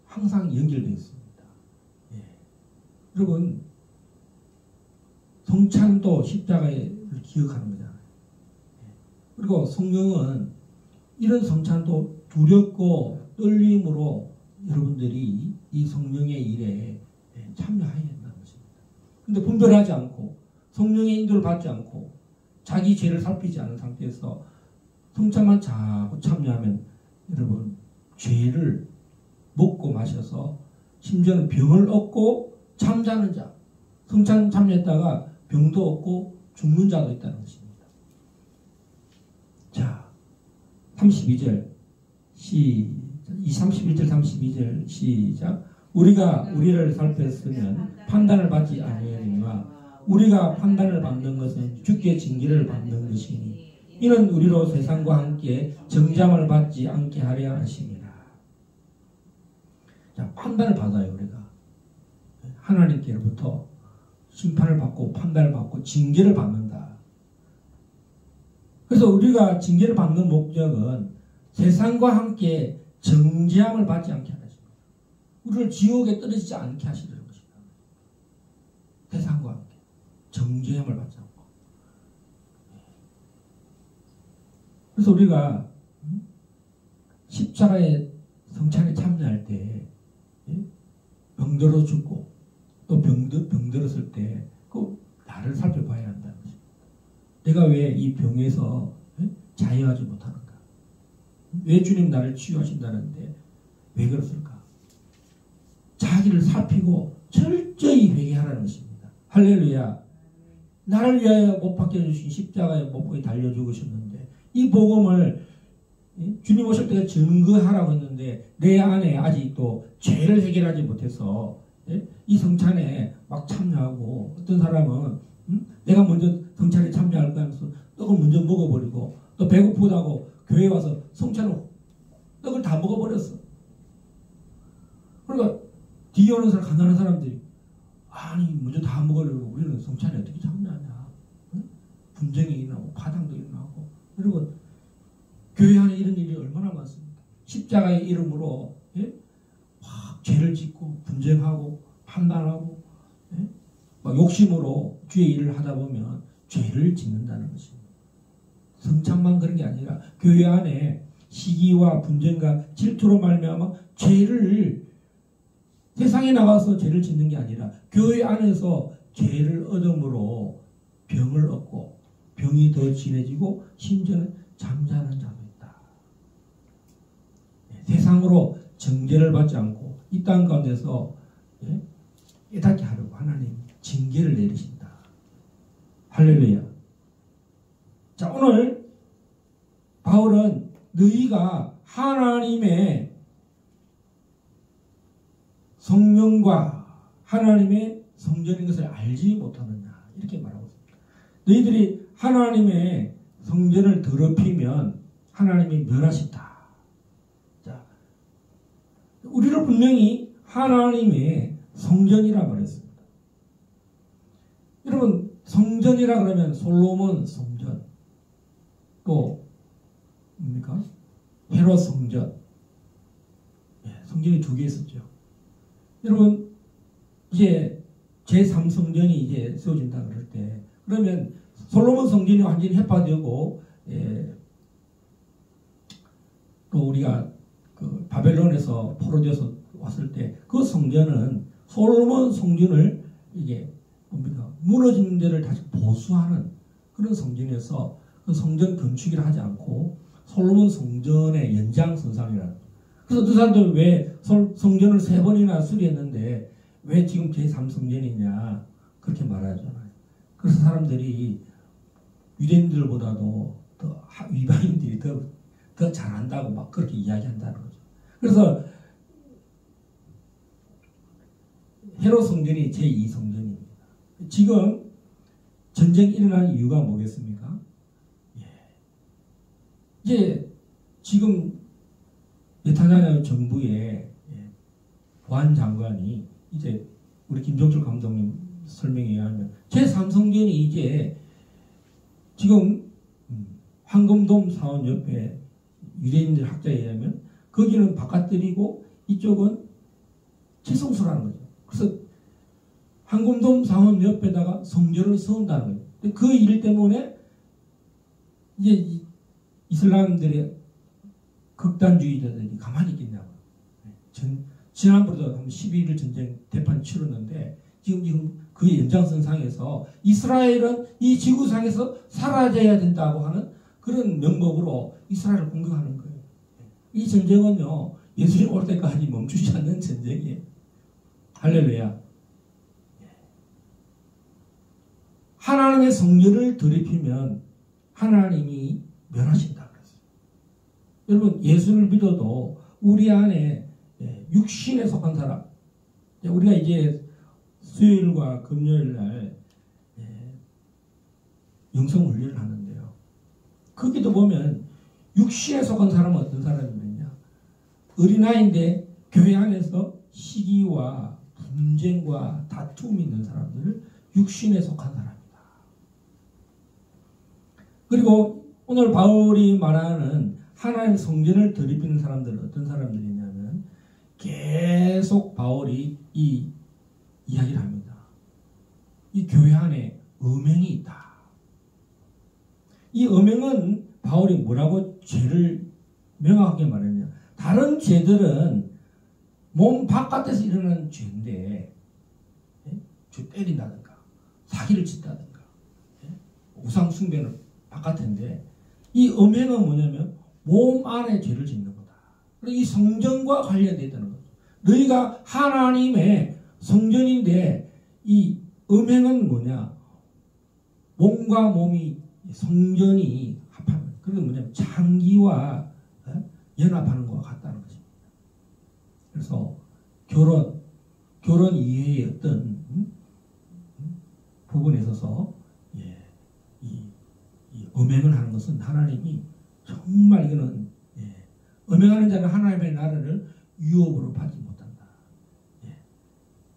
항상 연결되어 있습니다. 여러분, 성찬도 십자가를 기억하는 거잖아요. 그리고 성령은 이런 성찬도 두렵고 떨림으로 여러분들이 이 성령의 일에 참여해야 된다는 것입니다. 근데 분별하지 않고 성령의 인도를 받지 않고 자기 죄를 살피지 않은 상태에서 성찬만 자꾸 참여하면 여러분 죄를 먹고 마셔서 심지어는 병을 얻고 잠자는 자, 성찬 참여했다가 병도 얻고 죽는 자도 있다는 것입니다. 자, 32절 31절 32절 시작. 우리가 우리를 살폈으면 판단을 받지 아니하리라. 우리가 판단을 받는 것은 주께 징계를 받는 것이니 이는 우리로 세상과 함께 정잠을 받지 않게 하려 하심이라. 자, 판단을 받아요. 우리가 하나님께로부터 심판을 받고 판단을 받고 징계를 받는다. 그래서 우리가 징계를 받는 목적은 세상과 함께 정죄함을 받지 않게 하는 것입니다. 우리를 지옥에 떨어지지 않게 하시려는 것입니다. 세상과 함께 정죄함을 받지 않고. 그래서 우리가 십자가의 성찬에 참여할 때 병들어 죽고 또 병들었을 때 그 나를 살펴봐야 한다는 것입니다. 내가 왜 이 병에서 자유하지 못하는가? 왜 주님 나를 치유하신다는데 왜 그렇습니까? 자기를 살피고 철저히 회개하라는 것입니다. 할렐루야. 나를 위하여 못 박혀 주신 십자가에 못 박혀 달려 죽으셨는데 이 복음을 주님 오실 때가 증거하라고 했는데 내 안에 아직도 죄를 해결하지 못해서 이 성찬에 막 참여하고 어떤 사람은 내가 먼저 성찬에 참여할까 하면서 떡을 먼저 먹어버리고 또 배고프다고 교회 와서 성찬을 떡을 다 먹어버렸어. 그러니까 뒤에 오는 사람 가난한 사람들이 아니 먼저 다 먹으려고 우리는 성찬에 어떻게 참여하냐. 분쟁이 일어나고 파당도 일어나고 여러분 교회 안에 이런 일이 얼마나 많습니까? 십자가의 이름으로 막 죄를 짓고 분쟁하고 판단하고 막 욕심으로 주의 일을 하다 보면 죄를 짓는다는 것입니다. 성찬만 그런 게 아니라 교회 안에 시기와 분쟁과 질투로 말미암아 죄를 세상에 나가서 죄를 짓는 게 아니라 교회 안에서 죄를 얻음으로 병을 얻고 병이 더 진해지고 심지어는 잠자는 자도 있다. 세상으로 정죄를 받지 않고 이 땅 가운데서 깨닫게 하려고 하나님 징계를 내리신다. 할렐루야. 자, 오늘 바울은 너희가 하나님의 성령과 하나님의 성전인 것을 알지 못하느냐 이렇게 말하고 있습니다. 너희들이 하나님의 성전을 더럽히면 하나님이 멸하신다. 자, 우리를 분명히 하나님의 성전이라 말했습니다. 여러분 성전이라 그러면 솔로몬 성전 또 뭡니까? 헤롯 성전 성전이 두 개 있었죠. 여러분 이제 제3성전이 이제 세워진다 그럴 때 그러면 솔로몬 성전이 완전히 해파되고 또 우리가 그 바벨론에서 포로되어서 왔을 때 그 성전은 솔로몬 성전을 이게 뭡니까 무너진 데를 다시 보수하는 그런 성전이어서 그 성전 건축이라 하지 않고 솔로몬 성전의 연장선상이라는. 그래서 그 사람들 왜 성전을 3번이나 수리했는데 왜 지금 제3성전이냐 그렇게 말하잖아요. 그래서 사람들이 유대인들보다도 더 이방인들이 더 잘한다고 막 그렇게 이야기한다는 거죠. 그래서 헤롯 성전이 제2성전입니다. 지금 전쟁이 일어난 이유가 뭐겠습니까? 이제 지금 네타냐후 정부의 보안 장관이 이제 우리 김종철 감독님 설명에 의하면 제3성전이 이제 지금 황금돔 사원 옆에 유대인들 학자에 의하면 거기는 바깥들이고 이쪽은 최성수라는 거죠. 그래서 황금돔 사원 옆에다가 성전을 세운다는 거예요. 그 일 때문에 이제 이슬람들의 극단주의자들이 가만히 있겠냐고. 지난번에도 한 12일 전쟁 대판 치렀는데 지금 그 연장선상에서 이스라엘은 이 지구상에서 사라져야 된다고 하는 그런 명목으로 이스라엘을 공격하는 거예요. 이 전쟁은요, 예수님 올 때까지 멈추지 않는 전쟁이에요. 할렐루야. 하나님의 성전을 더럽히면 하나님이 멸하신다 그랬어요. 여러분, 예수를 믿어도 우리 안에 육신에 속한 사람, 우리가 이제 수요일과 금요일 날 영성 훈련을 하는데요. 거기도 보면 육신에 속한 사람은 어떤 사람이냐? 어린아이인데 교회 안에서 시기와 분쟁과 다툼이 있는 사람들을 육신에 속한 사람이다. 그리고 오늘 바울이 말하는 하나님 성전을 더럽히는 사람들은 어떤 사람들이냐면 계속 바울이 이 이야기를 합니다. 이 교회 안에 음행이 있다. 이 음행은 바울이 뭐라고 죄를 명확하게 말했냐. 다른 죄들은 몸 바깥에서 일어나는 죄인데, 죄 때린다든가 사기를 친다든가 우상 숭배는 바깥인데, 이 음행은 뭐냐면 몸 안에 죄를 짓는 거다. 이 성전과 관련되어 있다는 거죠. 너희가 하나님의 성전인데 이 음행은 뭐냐? 몸과 몸이 성전이 합하는, 그게 뭐냐면 장기와 연합하는 것과 같다는 것입니다. 그래서 결혼 이외의 어떤 부분에 있어서 이 음행을 하는 것은 하나님이 정말 이거는 음행하는 자는 하나님의 나라를 유업으로 받지 못한다.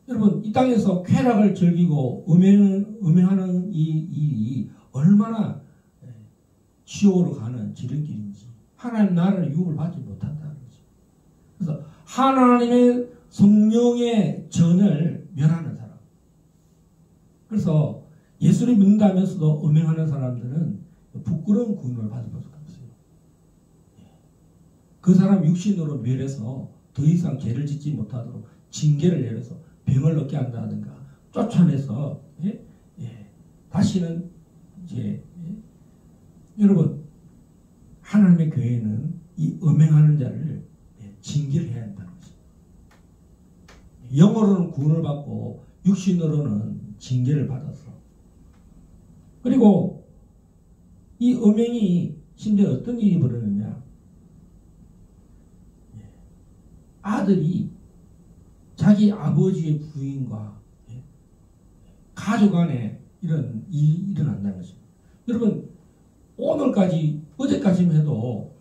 여러분, 이 땅에서 쾌락을 즐기고 음행하는 이 일이 얼마나 지옥으로 가는 지름길인지 하나님 나라를 유업을 받지 못한다는 거죠. 그래서 하나님의 성령의 전을 멸하는 사람. 그래서 예수를 믿는다면서도 음행하는 사람들은 부끄러운 구원을 받을 것을 없어요. 그 사람 육신으로 멸해서 더 이상 죄를 짓지 못하도록 징계를 내려서 병을 얻게 한다든가 쫓아내서 다시는 이제 여러분, 하나님의 교회는 이 음행하는 자를 징계를 해야 한다는 것입니다. 영으로는 구원을 받고 육신으로는 징계를 받아서. 그리고 이 음행이 심지어 어떤 일이 벌어졌냐? 아들이 자기 아버지의 부인과 가족 안에 이런 일이 일어난다는 것입니다. 여러분, 오늘까지, 어제까지만 해도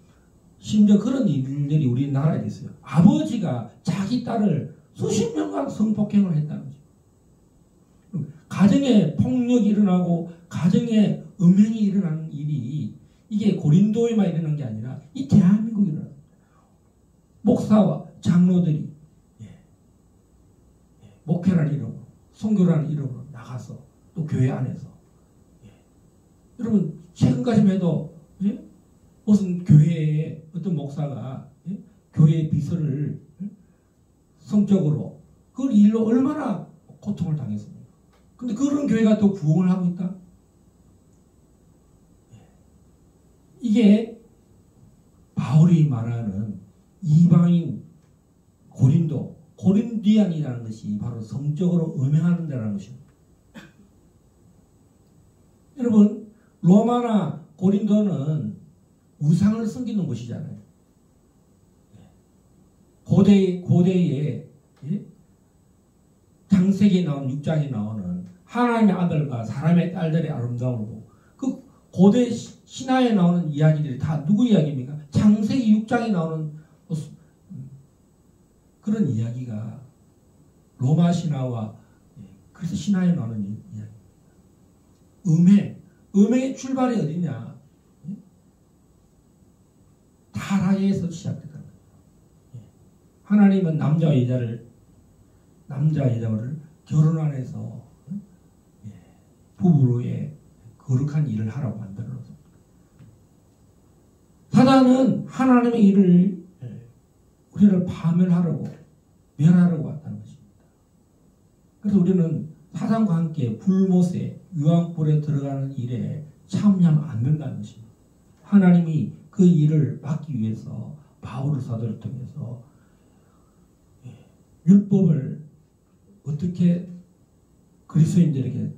심지어 그런 일들이 우리나라에 있어요. 아버지가 자기 딸을 수십 년간 성폭행을 했다는 거죠. 가정에 폭력이 일어나고 가정에 음행이 일어나는 일이 이게 고린도에만 일어난 게 아니라 이 대한민국에 일어납니다. 목사와 장로들이 목회라는 이름으로, 선교라는 이름으로 나가서 또 교회 안에서 여러분, 최근까지만 해도 무슨 교회에 어떤 목사가 교회의 비서를 성적으로 그 일로 얼마나 고통을 당했습니까? 근데 그런 교회가 또 부흥을 하고 있다? 이게 바울이 말하는 이방인 고린디안이라는 것이 바로 성적으로 음행하는 데라는 것입니다. 여러분, 로마나 고린도는 우상을 섬기는 곳이잖아요. 고대에 창세기에 나오는 6장에 나오는 하나님의 아들과 사람의 딸들의 아름다움을 보고, 그 고대 신화에 나오는 이야기들이 다 누구 이야기입니까? 창세기 6장에 나오는 그런 이야기가 로마 신화와 그래서 신화에 나오는 이야기. 음행의 출발이 어디냐? 타락에서 시작됐다. 하나님은 남자와 여자를 결혼 안에서 부부로의 거룩한 일을 하라고 만들어놨습니다. 사단은 하나님의 일을 우리를 파멸하려고 멸하려고 왔다는 것입니다. 그래서 우리는 사단과 함께 불못에 유황불에 들어가는 일에 참여하면 안 된다는 것입니다. 하나님이 그 일을 막기 위해서 바울 사도를 통해서 율법을 어떻게 그리스도인들에게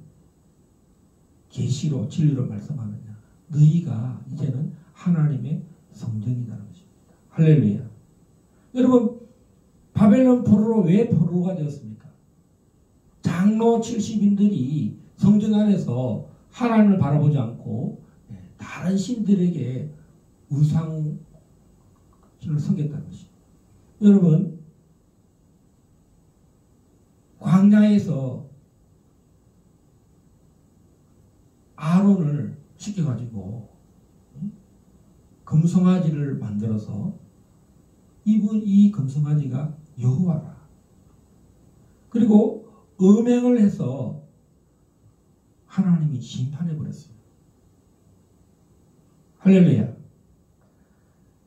계시로 진리로 말씀하느냐. 너희가 이제는 하나님의 성전이라는 것입니다. 할렐루야. 여러분, 바벨론 포로로 왜 포로가 되었습니까? 장로 70인들이 성전 안에서 하나님을 바라보지 않고 다른 신들에게 우상을 섬겼다는 것입니다. 여러분, 광야에서 아론을 시켜가지고 금송아지를 만들어서 이 금송아지가 여호와라. 그리고 음행을 해서 하나님이 심판해버렸어요. 할렐루야.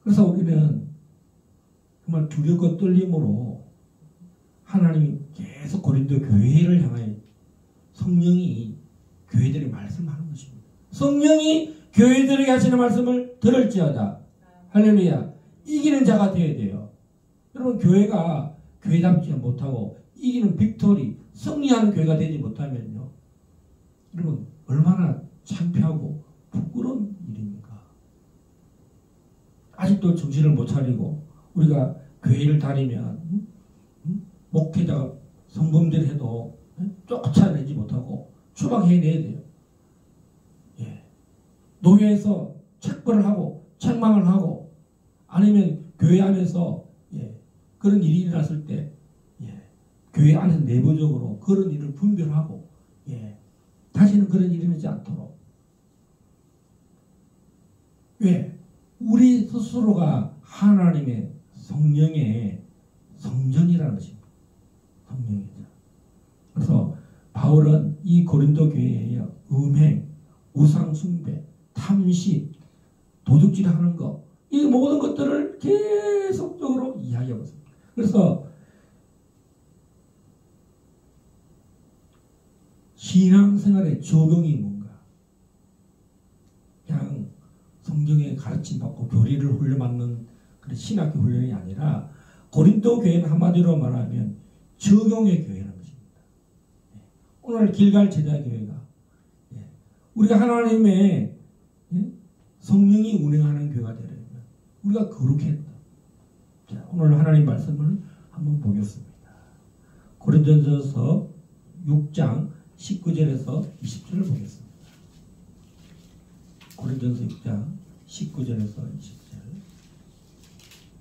그래서 우리는 정말 두렵고 떨림으로 하나님이 계속 고린도 교회를 향하여 성령이 교회들에게 말씀하는 것입니다. 성령이 교회들에게 하시는 말씀을 들을지어다. 할렐루야. 이기는 자가 되어야 돼요. 여러분, 교회가 교회답지 못하고 이기는 빅토리, 승리하는 교회가 되지 못하면요, 여러분 얼마나 창피하고 부끄러운 일입니까? 아직도 정신을 못 차리고 우리가 교회를 다니면 목회자가 성범죄를 해도 쫓아내지 못하고 추방해내야 돼요. 예. 노예에서 책벌을 하고 책망을 하고 아니면 교회 안에서 그런 일이 일어났을 때 교회 안에서 내부적으로 그런 일을 분별하고 다시는 그런 일이 일어나지 않도록. 왜? 우리 스스로가 하나님의 성령의 성전이라는 것입니다. 성령이죠. 그래서 바울은 이 고린도 교회에 음행, 우상숭배, 탐식, 도둑질하는 것, 이 모든 것들을 계속적으로 이야기하고 있습니다. 그래서 신앙생활의 적용이 뭔가? 그냥 성경에 가르침 받고 교리를 훈련받는 그런 신학교 훈련이 아니라 고린도 교회는 한마디로 말하면 적용의 교회라는 것입니다. 오늘 길갈 제자교회가 우리가 하나님의 성령이 운행하는 교회가 되려면 우리가 거룩해야 된다. 자, 오늘 하나님 말씀을 한번 보겠습니다. 고린도전서 6장 19절에서 20절을 보겠습니다. 고린도전서 6장 19절에서 20절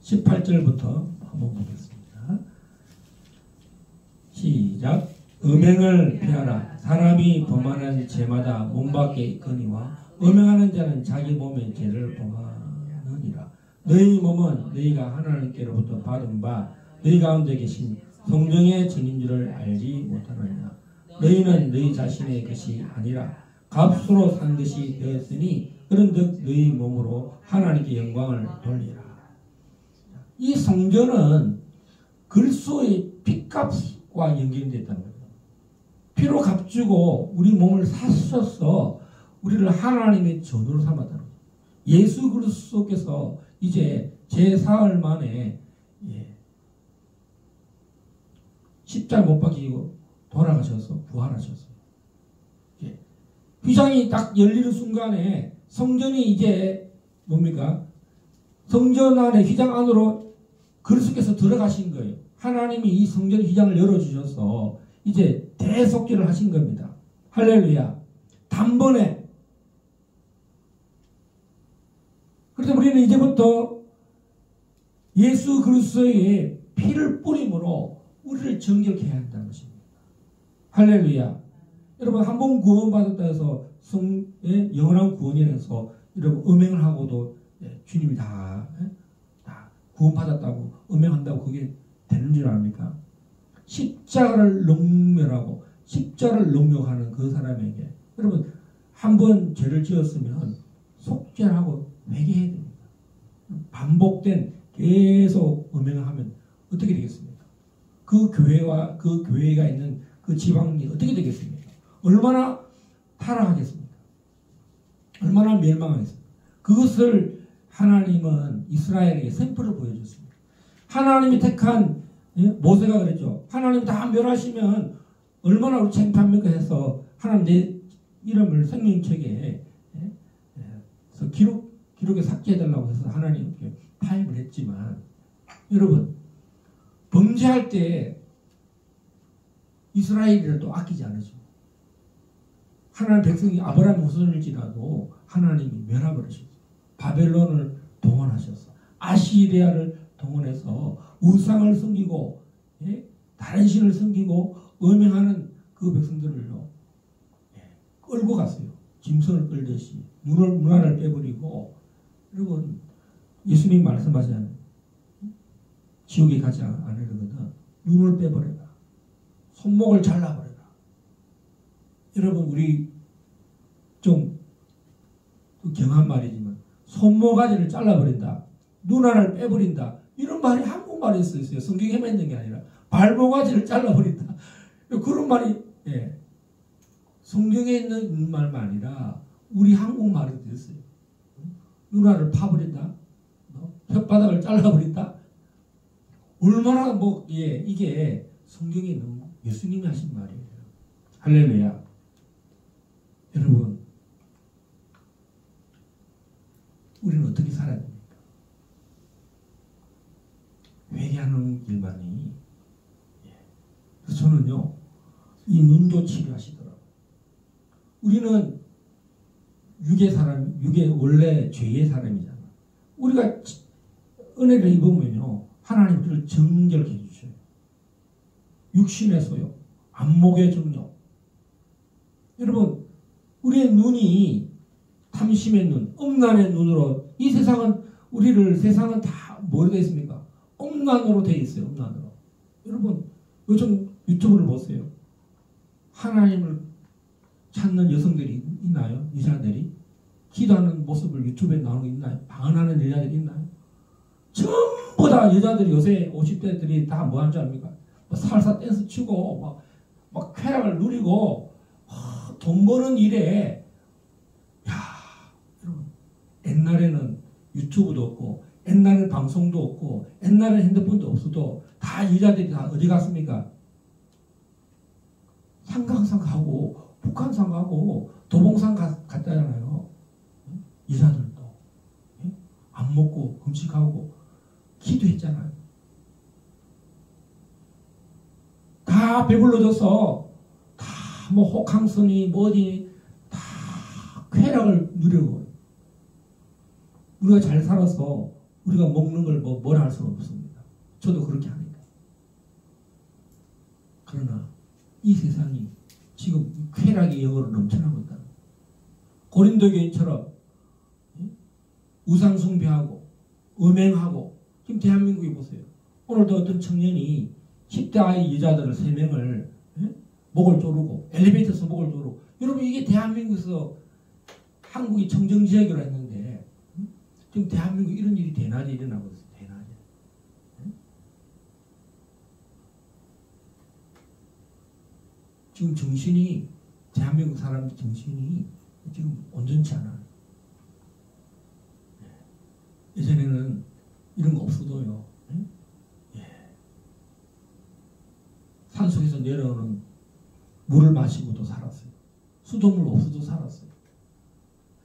18절부터 한번 보겠습니다. 시작. 음행을 피하라. 사람이 범하는 죄마다 몸 밖에 있거니와 음행하는 자는 자기 몸의 죄를 범하느니라. 너희 몸은 너희가 하나님께로부터 받은 바 너희 가운데 계신 성령의 증인 줄을 알지 못하느냐. 너희는 너희 자신의 것이 아니라 값으로 산 것이 되었으니 그런즉 너희 몸으로 하나님께 영광을 돌리라. 이 성전은 그리스도의 피값과 연결되었다는 거예요. 피로 값주고 우리 몸을 사셔서 우리를 하나님의 전으로 삼았다는 거예요. 예수 그리스도께서 이제 제4일 만에 십자가 못 박히고 돌아가셔서 부활하셨어요. 휘장이 딱 열리는 순간에 성전이 이제 뭡니까? 성전 안에 휘장 안으로 그리스도께서 들어가신 거예요. 하나님이 이 성전 휘장을 열어주셔서 이제 대속죄를 하신 겁니다. 할렐루야. 단번에. 그래서 우리는 이제부터 예수 그리스도의 피를 뿌림으로 우리를 정결케 해야 한다는 것입니다. 할렐루야. 여러분, 한 번 구원받았다 해서 영원한 구원이라서 여러분 음행을 하고도 주님이 다 구원받았다고 음행한다고 그게 되는 줄 압니까? 십자가를 능멸하고 십자가를 능욕하는 그 사람에게 여러분 한 번 죄를 지었으면 속죄하고 회개해야 됩니다. 반복된 계속 음행을 하면 어떻게 되겠습니까? 그 교회와 그 교회가 있는 그 지방이 어떻게 되겠습니까? 얼마나 타락하겠습니까? 얼마나 멸망하겠습니까? 그것을 하나님은 이스라엘에게 샘플을 보여줬습니다. 하나님이 택한 모세가 그랬죠. 하나님 다 멸하시면 얼마나 우리 창피합니까 해서 하나님 내 이름을 생명책에 기록에 삭제해달라고 해서 하나님께 타협을 했지만 여러분 범죄할 때 이스라엘이를 또 아끼지 않으죠. 하나님 백성이 아브라함 후손일지라도 하나님이 멸하버리셨어요. 바벨론을 동원하셨어. 아시리아를 동원해서 우상을 섬기고 다른 신을 섬기고 음행하는 그 백성들을요 끌고 갔어요. 짐승을 끌듯이 문화를 빼버리고. 여러분 예수님 말씀하시잖아요. 지옥에 가지 않으려거든 눈을 빼버려라. 손목을 잘라버려라. 여러분 우리 좀 경한 말이지만 손모가지를 잘라버린다. 눈 하나를 빼버린다. 이런 말이 한국말에 있어요. 성경에만 있는 게 아니라 발모가지를 잘라버린다. 그런 말이 성경에 있는 말만 아니라 우리 한국말에도 있어요. 눈알을 파버린다. 혓바닥을 잘라버린다. 얼마나 이게 성경에 있는 예수님이 하신 말이에요. 할렐루야. 여러분 우리는 어떻게 살아야 됩니까? 회개하는 길만이. 그래서 저는요 이 눈도 치료하시더라고요. 우리는 육의 원래 죄의 사람이잖아. 우리가 은혜를 입으면요 하나님 우리를 정결케 해주셔요. 육신의 소욕, 안목의 정욕. 여러분 우리의 눈이 탐심의 눈, 음란의 눈으로 이 세상은 세상은 다 뭐로 되어 있습니까? 음란으로 되어 있어요. 음란으로. 여러분 요즘 유튜브를 보세요. 하나님을 찾는 여성들이 있나요? 여자들이? 기도하는 모습을 유튜브에 나오는 게 있나요? 방언하는 여자들이 있나요? 전부 다 여자들이 요새 50대들이 다 뭐 하는 줄 압니까? 살사 댄스 추고 막 쾌락을 누리고 돈 버는 일에 여러분 옛날에는 유튜브도 없고 옛날에는 방송도 없고 옛날에는 핸드폰도 없어도 다 여자들이 다 어디 갔습니까? 상강산 가고 북한산 가고 도봉산 갔다잖아요. 여자들도 안 먹고 금식하고 기도했잖아요. 다 배불러져서 다 뭐 호캉스니 뭐니 다 쾌락을 누리고 우리가 잘 살아서 우리가 먹는 걸 뭐라 할 수는 없습니다. 저도 그렇게 합니다. 그러나 이 세상이 지금 쾌락의 영으로 넘쳐나고 있다. 고린도 교인처럼 우상 숭배하고 음행하고 지금 대한민국에 보세요. 오늘도 어떤 청년이 10대 아이 여자들을 3명을 목을 조르고 엘리베이터에서 목을 조르고. 여러분 이게 대한민국에서 한국이 청정지역이라 했는데 지금 대한민국 이런 일이 대낮에 일어나고 있어요. 대낮에. 지금 정신이 대한민국 사람 정신이 지금 온전치 않아요. 예전에는 이런 거 없어도요. 산속에서 내려오는 물을 마시고도 살았어요. 수돗물 없어도 살았어요.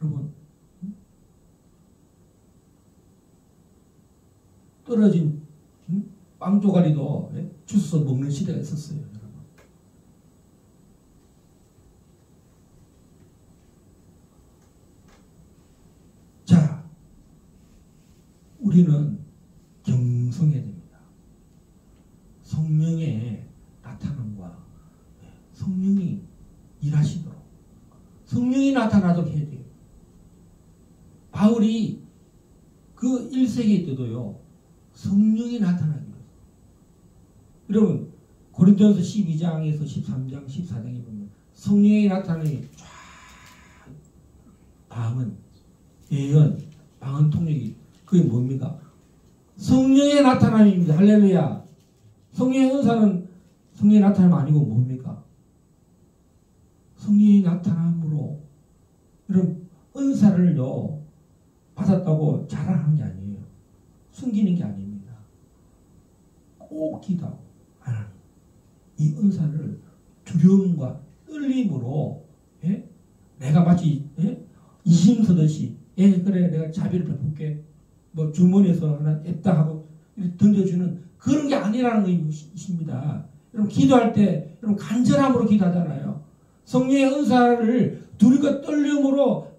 여러분 떨어진 빵 조가리도 주워서 먹는 시대가 있었어요. 여러분. 자, 우리는 경성해야 됩니다. 성령의 나타남과 성령이 일하시도록 성령이 나타나도록 해야 돼요. 바울이 그 1세기에 때도요 성령이 나타나기 위해서. 여러분 고린도전서 12장에서 13장 14장에 보면 성령이 나타나니 쫙 방언, 예언, 방언 통역이 그게 뭡니까? 성령의 나타남입니다. 할렐루야. 성령의 은사는 성령의 나타남 아니고 뭡니까? 성령의 나타남으로 이런 은사를요 받았다고 자랑하는 게 아니에요. 숨기는 게 아닙니다. 꼭 기도하고 하나님 이 은사를 두려움과 떨림으로 내가 마치 이심 쓰듯이 그래 내가 자비를 베풀게 뭐 주머니에서 하나 앱다 하고 던져주는 그런 게 아니라는 것입니다. 여러분 기도할 때 여러분 간절함으로 기도하잖아요. 성령의 은사를 두려움과 떨림으로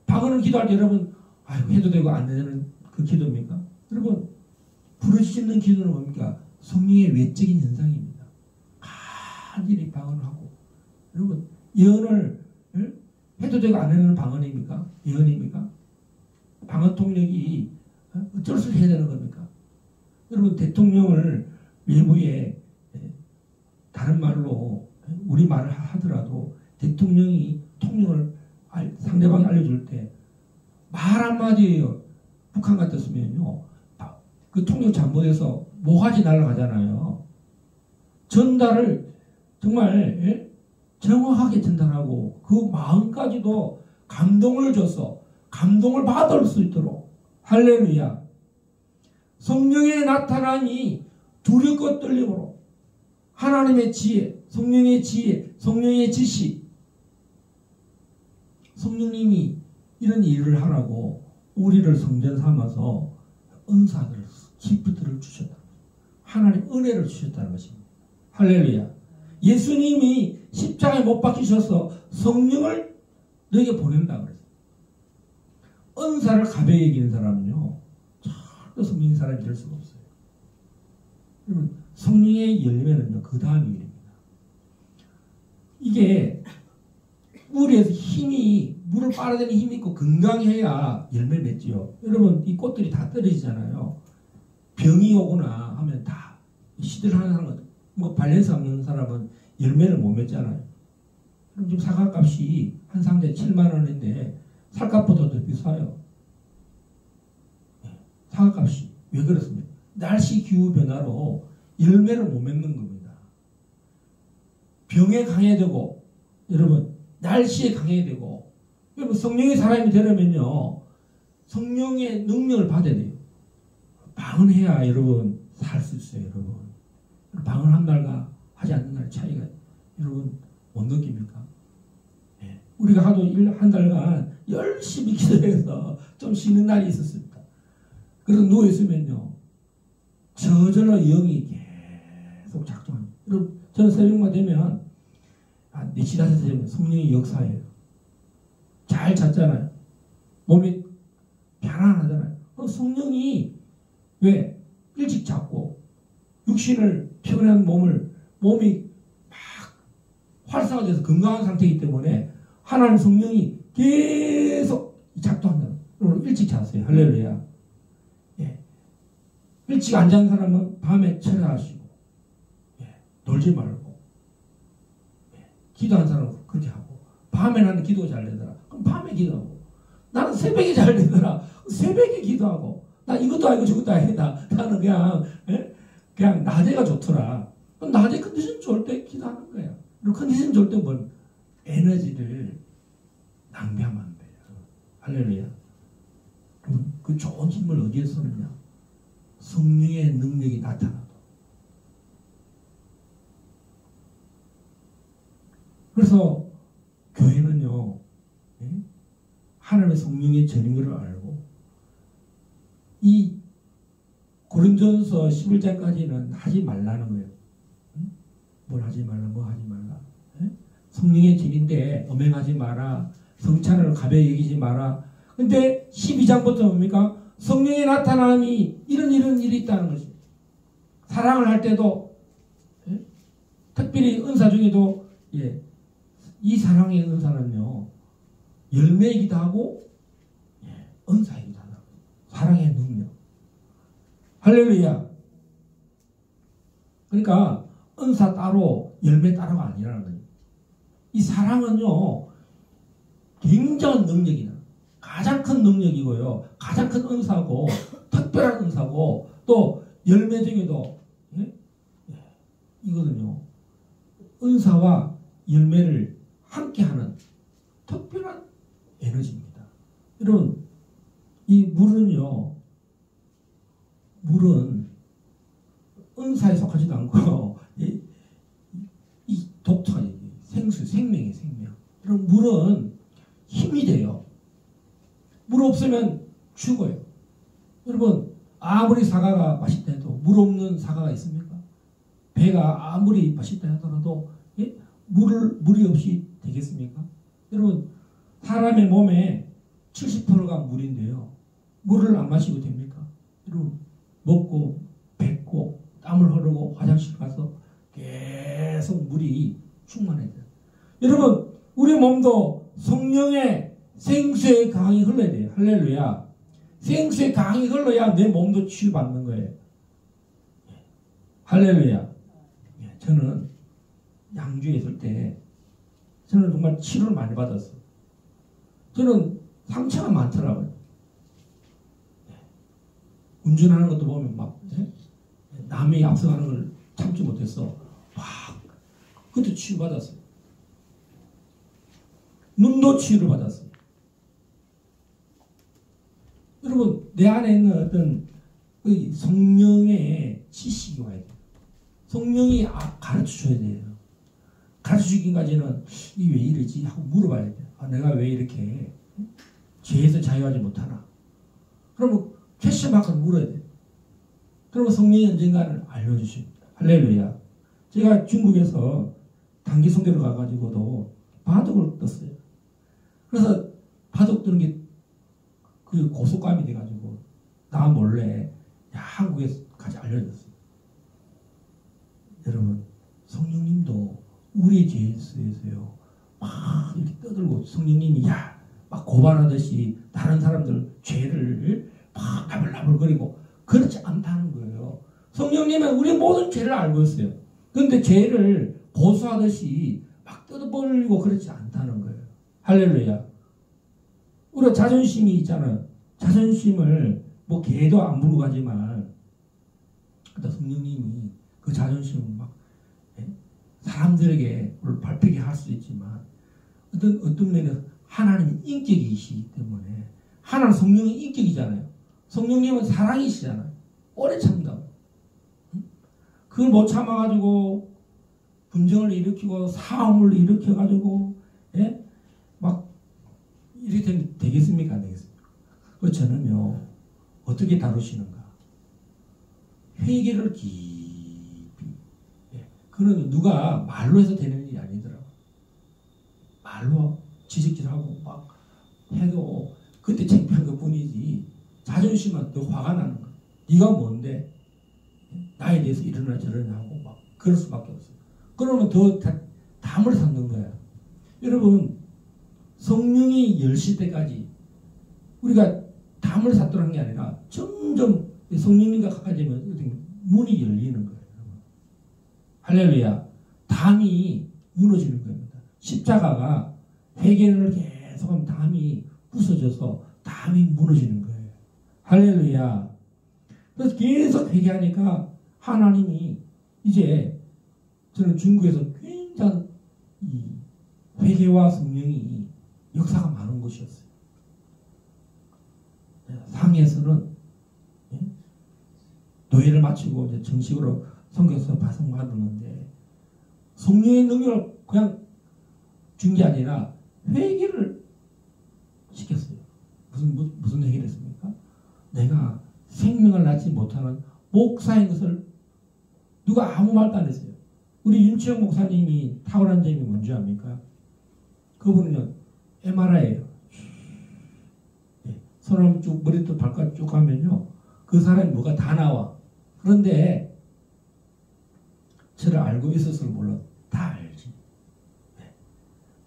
방언을 기도할 때 여러분 해도 되고 안 되는 그 기도입니까? 여러분 부르짖는 기도는 뭡니까? 성령의 외적인 현상입니다. 간절히 방언을 하고 여러분 예언을 해도 되고 안 되는 방언입니까? 예언입니까? 방언 통역이 어쩔 수 해야 되는 겁니까? 여러분 대통령을 외부에 다른 말로 우리 말을 하더라도 대통령이 통역을 상대방이 알려줄 때 말 한마디예요. 북한 같았으면요. 그 통역 잘못해서 모가지 날아가잖아요. 전달을 정말 정확하게 전달하고 그 마음까지도 감동을 줘서 감동을 받을 수 있도록 할렐루야. 성령의 나타남이 두렵고 떨림으로 하나님의 지혜, 성령의 지혜, 성령의 지시 성령님이 이런 일을 하라고 우리를 성전 삼아서 은사들을 기프트를 주셨다. 하나님 은혜를 주셨다는 것입니다. 할렐루야. 예수님이 십자가에 못 박히셔서 성령을 너에게 보낸다고 그랬어요. 은사를 가벼이 여기는 사람은요 절대 성령의 사람이 될 수가 없어요. 여러분 성령의 열매는요 그 다음 일입니다. 이게 뿌리에서 힘이 물을 빨아들이는 힘이 있고 건강해야 열매를 맺지요. 여러분 이 꽃들이 다 떨어지잖아요. 병이 오거나 하면 다 시들하는 사람은 뭐 발렌스 없는 사람은 열매를 못 맺잖아요. 그럼 지금 사과값이 한 상자에 7만 원인데 살값보다 더 비싸요. 사과값이 왜 그렇습니까? 날씨 기후 변화로 열매를 못 맺는 겁니다. 병에 강해야 되고 여러분 날씨에 강해야 되고 여러분 성령의 사람이 되려면요 성령의 능력을 받아야 돼요. 방언해야 여러분 살 수 있어요. 여러분 방언 한 날과 하지 않는 날 차이가 여러분 못 느낍니까? 네. 우리가 하도 한 달간 열심히 기도해서 좀 쉬는 날이 있었습니다. 그래서 누워있으면요 저절로 영이 계속 작동합니다. 여러분 저는 새벽만 되면 4시 5시 되면 성령의 역사예요. 잘 잤잖아요. 몸이 편안하잖아요. 성령이 왜 일찍 잤고 육신을 피곤한 몸이 막 활성화돼서 건강한 상태이기 때문에 하나님 성령이 계속 작동한다. 여러분 일찍 잤어요. 할렐루야. 예. 일찍 안 잔 사람은 밤에 철야하시고 놀지 말고 기도한 사람은 그렇게 하고 밤에 나는 기도가 잘 되더라. 그럼 밤에 기도하고 나는 새벽에 잘 되더라. 새벽에 기도하고 나 이것도 아니고 저것도 아니다. 나는 그냥 낮에가 좋더라. 그럼 낮에 컨디션 좋을 때 기도하는 거야. 그리고 컨디션 좋을 때 뭘 에너지를 낭비하면 안 돼요. 할렐루야. 그 좋은 힘을 어디에 쓰느냐? 성령의 능력이 나타나도. 그래서 교회는요 하나님의 성령의 전인 것을 알고 이 고린도전서 11장까지는 하지 말라는 거예요. 뭘 하지 말라, 뭐 하지 말라. 성령의 전인데 음행하지 마라. 성찬을 가벼이 여기지 마라. 근데 12장부터 뭡니까? 성령의 나타남이 이런 일이 있다는 것입니다. 사랑을 할 때도 특별히 은사 중에도 이 사랑의 은사는요 열매이기도 하고 은사이기도 하다. 사랑의 능력. 할렐루야. 그러니까 은사 따로 열매 따로가 아니라는 거예요. 이 사랑은요 굉장한 능력이다. 가장 큰 능력이고요. 가장 큰 은사고 특별한 은사고 또 열매 중에도 이거든요. 은사와 열매를 함께하는 특별한 에너지입니다. 여러분, 이 물은 은사에 속하지도 않고 이 독처가 생명이에요, 생명. 여러분, 물은 힘이 돼요. 물 없으면 죽어요. 여러분, 아무리 사과가 맛있다 해도 물 없는 사과가 있습니까? 배가 아무리 맛있다 하더라도 물이 없이 되겠습니까? 여러분, 사람의 몸에 70%가 물인데요. 물을 안 마시고 됩니까? 여러분, 먹고 뱉고 땀을 흐르고 화장실 가서 계속 물이 충만해야 돼요. 여러분, 우리 몸도 성령의 생수의 강이 흘러야 돼요. 할렐루야. 생수의 강이 흘러야 내 몸도 치유받는 거예요. 할렐루야. 저는 양주에 있을 때 저는 정말 치료를 많이 받았어요. 저는 상처가 많더라고요. 운전하는 것도 보면 막 남이 앞서가는 걸 참지 못해서 막 그것도 치유받았어요. 눈도 치유를 받았어요. 여러분, 내 안에 있는 어떤 성령의 지식이 와야 돼요. 성령이 가르쳐줘야 돼요. 가르쳐주기까지는 이 왜 이러지 하고 물어봐야 돼요. 내가 왜 이렇게 죄에서 자유하지 못하나? 그러면 퀘스천 마크를 물어야 돼요. 그러면 성령이 언젠가는 알려주십니다. 할렐루야. 제가 중국에서 단기 성교를 가가지고도 바둑을 떴어요. 그래서 바둑 뜨는 게 그 고속감이 돼가지고 나 몰래 한국에까지 알려졌어요. 여러분, 성령님도 우리의 죄에서요 막 이렇게 떠들고 성령님이 막 고발하듯이 다른 사람들 죄를 막 나불나불거리고 그렇지 않다는 거예요. 성령님은 우리 모든 죄를 알고 있어요. 그런데 죄를 고소하듯이 막 뜯어버리고 그렇지 않다는 거예요. 할렐루야. 우리가 자존심이 있잖아요. 자존심을 뭐 개도 안 부르고 가지만 성령님이 그 자존심을 막 사람들에게 밟히게 할 수 있지만 어떤 면에서 하나님은 인격이시기 때문에 하나는 성령의 인격이잖아요. 성령님은 사랑이시잖아요. 오래 참다. 그걸 못 참아가지고 분쟁을 일으키고 싸움을 일으켜가지고 막 이렇게 되면 되겠습니까? 안 되겠습니까? 저는요 어떻게 다루시는가? 회개를 깊이. 그건 누가 말로 해서 되는 일이 아니더라고. 말로 지적질하고 막 해도 그때 창피한 것 뿐이지 자존심은 더 화가 나는 거야. 네가 뭔데 나에 대해서 이러나 저러나 하고 막 그럴 수밖에 없어요. 그러면 더 담을 샀는 거야. 여러분, 성령이 열실 때까지 우리가 담을 샀도록 한 게 아니라 점점 성령님과 가까워지면 문이 열리는 거예요. 할렐루야. 담이 무너지는 겁니다. 십자가가 회개를 계속하면 담이 부서져서 담이 무너지는 거예요. 할렐루야. 그래서 계속 회개하니까 하나님이 이제 저는 중국에서 굉장히 회개와 성령이 역사가 많은 곳이었어요. 상해에서는 노예를 마치고 이제 정식으로 선교사 발송받았는데 성령의 능력을 그냥 준 게 아니라 회개를 시켰어요. 무슨 회개를 했습니까? 내가 생명을 낳지 못하는 목사인 것을 누가 아무 말도 안 했어요. 우리 윤치영 목사님이 탁월한 점이 뭔지 압니까? 그분은요 MRI예요. 손을 쭉 머리부터 발까지 쭉 하면요 그 사람이 뭐가 다 나와. 그런데 저를 알고 있었을 몰라. 다 알지.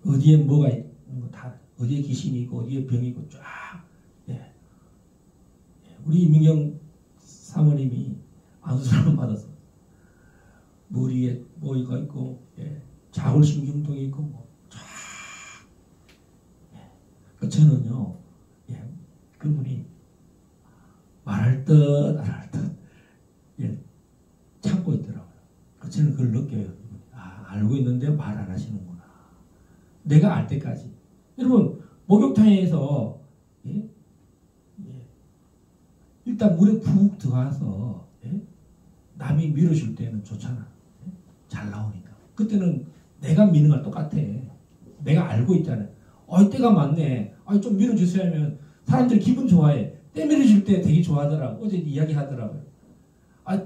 어디에 뭐가 있는 거 다 어디에 귀신이 있고 어디에 병이 있고 쫙. 우리 이민경 사모님이 안수사람 받았어. 머리에 뭐가 있고 자골신경통이 있고 뭐 쫙. 저는요 그분이 말할 듯 안 할 듯 참고 있더라고요. 저는 그걸 느껴요. 말 안 하시는구나. 내가 알 때까지. 여러분 목욕탕에서 예? 예. 일단 물에 푹 들어가서 예? 남이 밀어줄 때는 좋잖아. 예? 잘 나오니까. 그때는 내가 미는 거랑 똑같아. 내가 알고 있잖아요. 때가 많네. 좀 밀어주세요 하면 사람들이 기분 좋아해. 때 밀어줄 때 되게 좋아하더라고. 어제 이야기 하더라고요.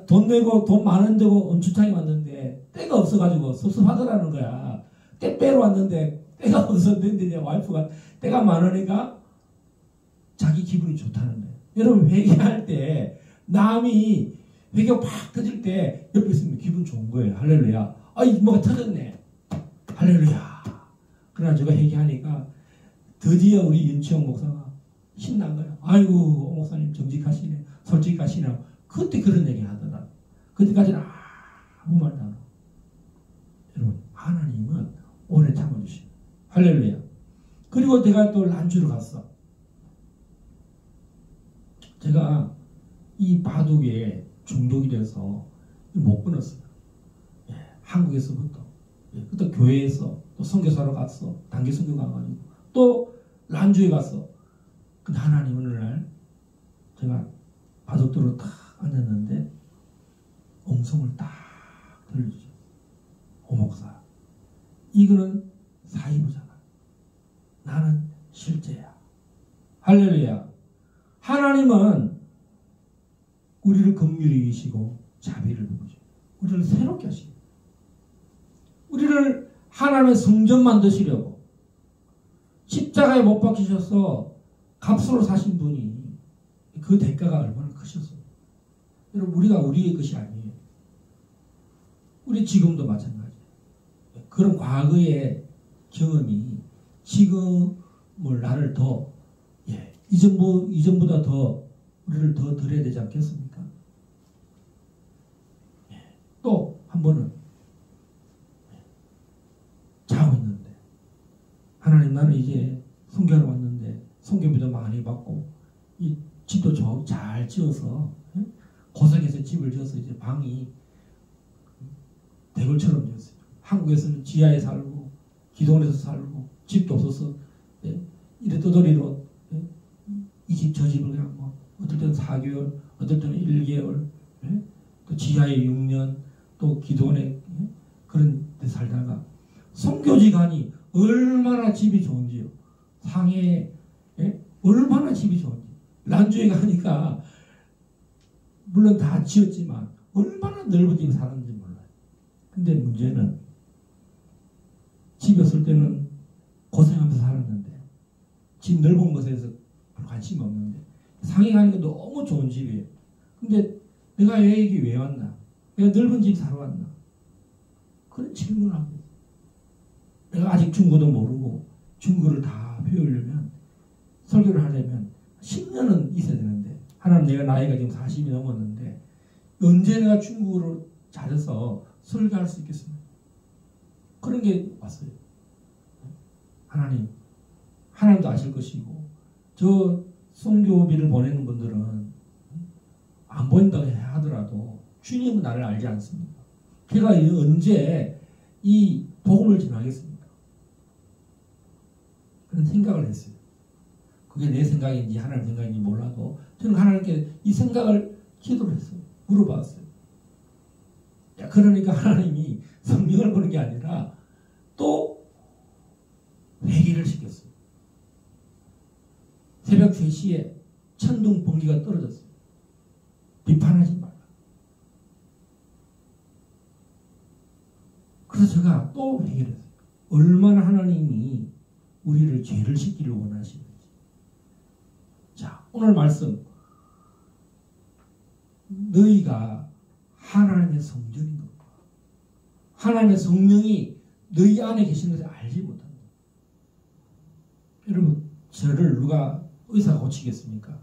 돈 내고 돈 많은 데고 온천탕에 왔는데 때가 없어가지고 섭섭하더라는 거야. 때 빼러 왔는데 때가 없었는데 내 와이프가 때가 많으니까 자기 기분이 좋다는 거예요. 여러분 회개할 때 남이 회개가 팍 터질 때 옆에 있으면 기분 좋은 거예요. 할렐루야. 뭐가 터졌네. 할렐루야. 그러나 제가 회개하니까 드디어 우리 윤치영 목사가 신난 거야. 아이고 목사님 정직하시네. 솔직하시네. 그때 그런 얘기 하더라. 그때까지는 아무 말도 안 하고. 여러분 하나님은 오래 참아주시고. 할렐루야. 그리고 내가 또 란주를 갔어. 제가 이 바둑에 중독이 돼서 못 끊었어요. 예, 한국에서부터. 예, 또 교회에서 또 선교사로 갔어. 단기 선교 가가지고 또 란주에 갔어. 근데 하나님 어느 날 제가 바둑도로 딱 앉았는데 음성을 딱 들려주죠. 목사, 이거는 사이로잖아. 나는 실제야. 할렐루야. 하나님은 우리를 긍휼히 여기시고 자비를 베푸시고 우리를 새롭게 하시고 우리를 하나님의 성전 만드시려고 십자가에 못 박히셔서 값으로 사신 분이 그 대가가 얼마나 크셨어요. 여러분 우리가 우리의 것이 아니에요. 우리 지금도 마찬가지예요. 그런 과거의 경험이 지금을 나를 더 이전보다 더 우리를 더 드려야 되지 않겠습니까? 또 한 번은 자고 있는데 하나님 나는 이제 선교하러 왔는데 선교비도 많이 받고 이 집도 잘 지어서 고생해서 집을 지어서 이제 방이 대궐처럼 지었어요. 한국에서는 지하에 살고 기동원에서 살고 집도 없어서 이래 떠돌이로 이 집 저 집을 그냥 뭐 어떨 때는 4개월 어떨 때는 1개월 또 지하에 6년 또 기도원에 그런 데 살다가 선교지간이 얼마나 집이 좋은지요. 상해에 얼마나 집이 좋은지. 란주에 가니까 물론 다 지었지만 얼마나 넓은 집에 살았는지 몰라요. 근데 문제는 집이었을 때는 고생하면서 살았는데 집 넓은 것에 대해서 별 관심이 없는데 상해 가니까 너무 좋은 집이에요. 근데 내가 여기 왜 왔나? 내가 넓은 집 사러 왔나? 그런 질문을 하고 있어요. 내가 아직 중국어도 모르고 중국어를 다 배우려면 설교를 하려면 10년은 있어야 되는데 하나님 내가 나이가 지금 40이 넘었는데 언제 내가 중국어를 잘해서 설교할 수 있겠습니까? 그런 게 왔어요. 하나님도 아실 것이고 저 선교비를 보내는 분들은 안 보인다고 하더라도 주님은 나를 알지 않습니까? 제가 언제 이 복음을 전하겠습니까? 그런 생각을 했어요. 그게 내 생각인지 하나님 생각인지 몰라도 저는 하나님께 이 생각을 기도를 했어요. 물어봤어요. 그러니까 하나님이 성령을 보는 게 아니라 또 회개를 시켰어요. 새벽 3시에 천둥 번개가 떨어졌어요. 비판하지 말라. 그래서 제가 또 회개를 했어요. 얼마나 하나님이 우리를 죄를 씻기를 원하시는지. 자, 오늘 말씀. 너희가 하나님의 성전인 것과 하나님의 성령이 너희 안에 계시는 것을 알지 못한다. 여러분, 저를 누가 의사가 고치겠습니까?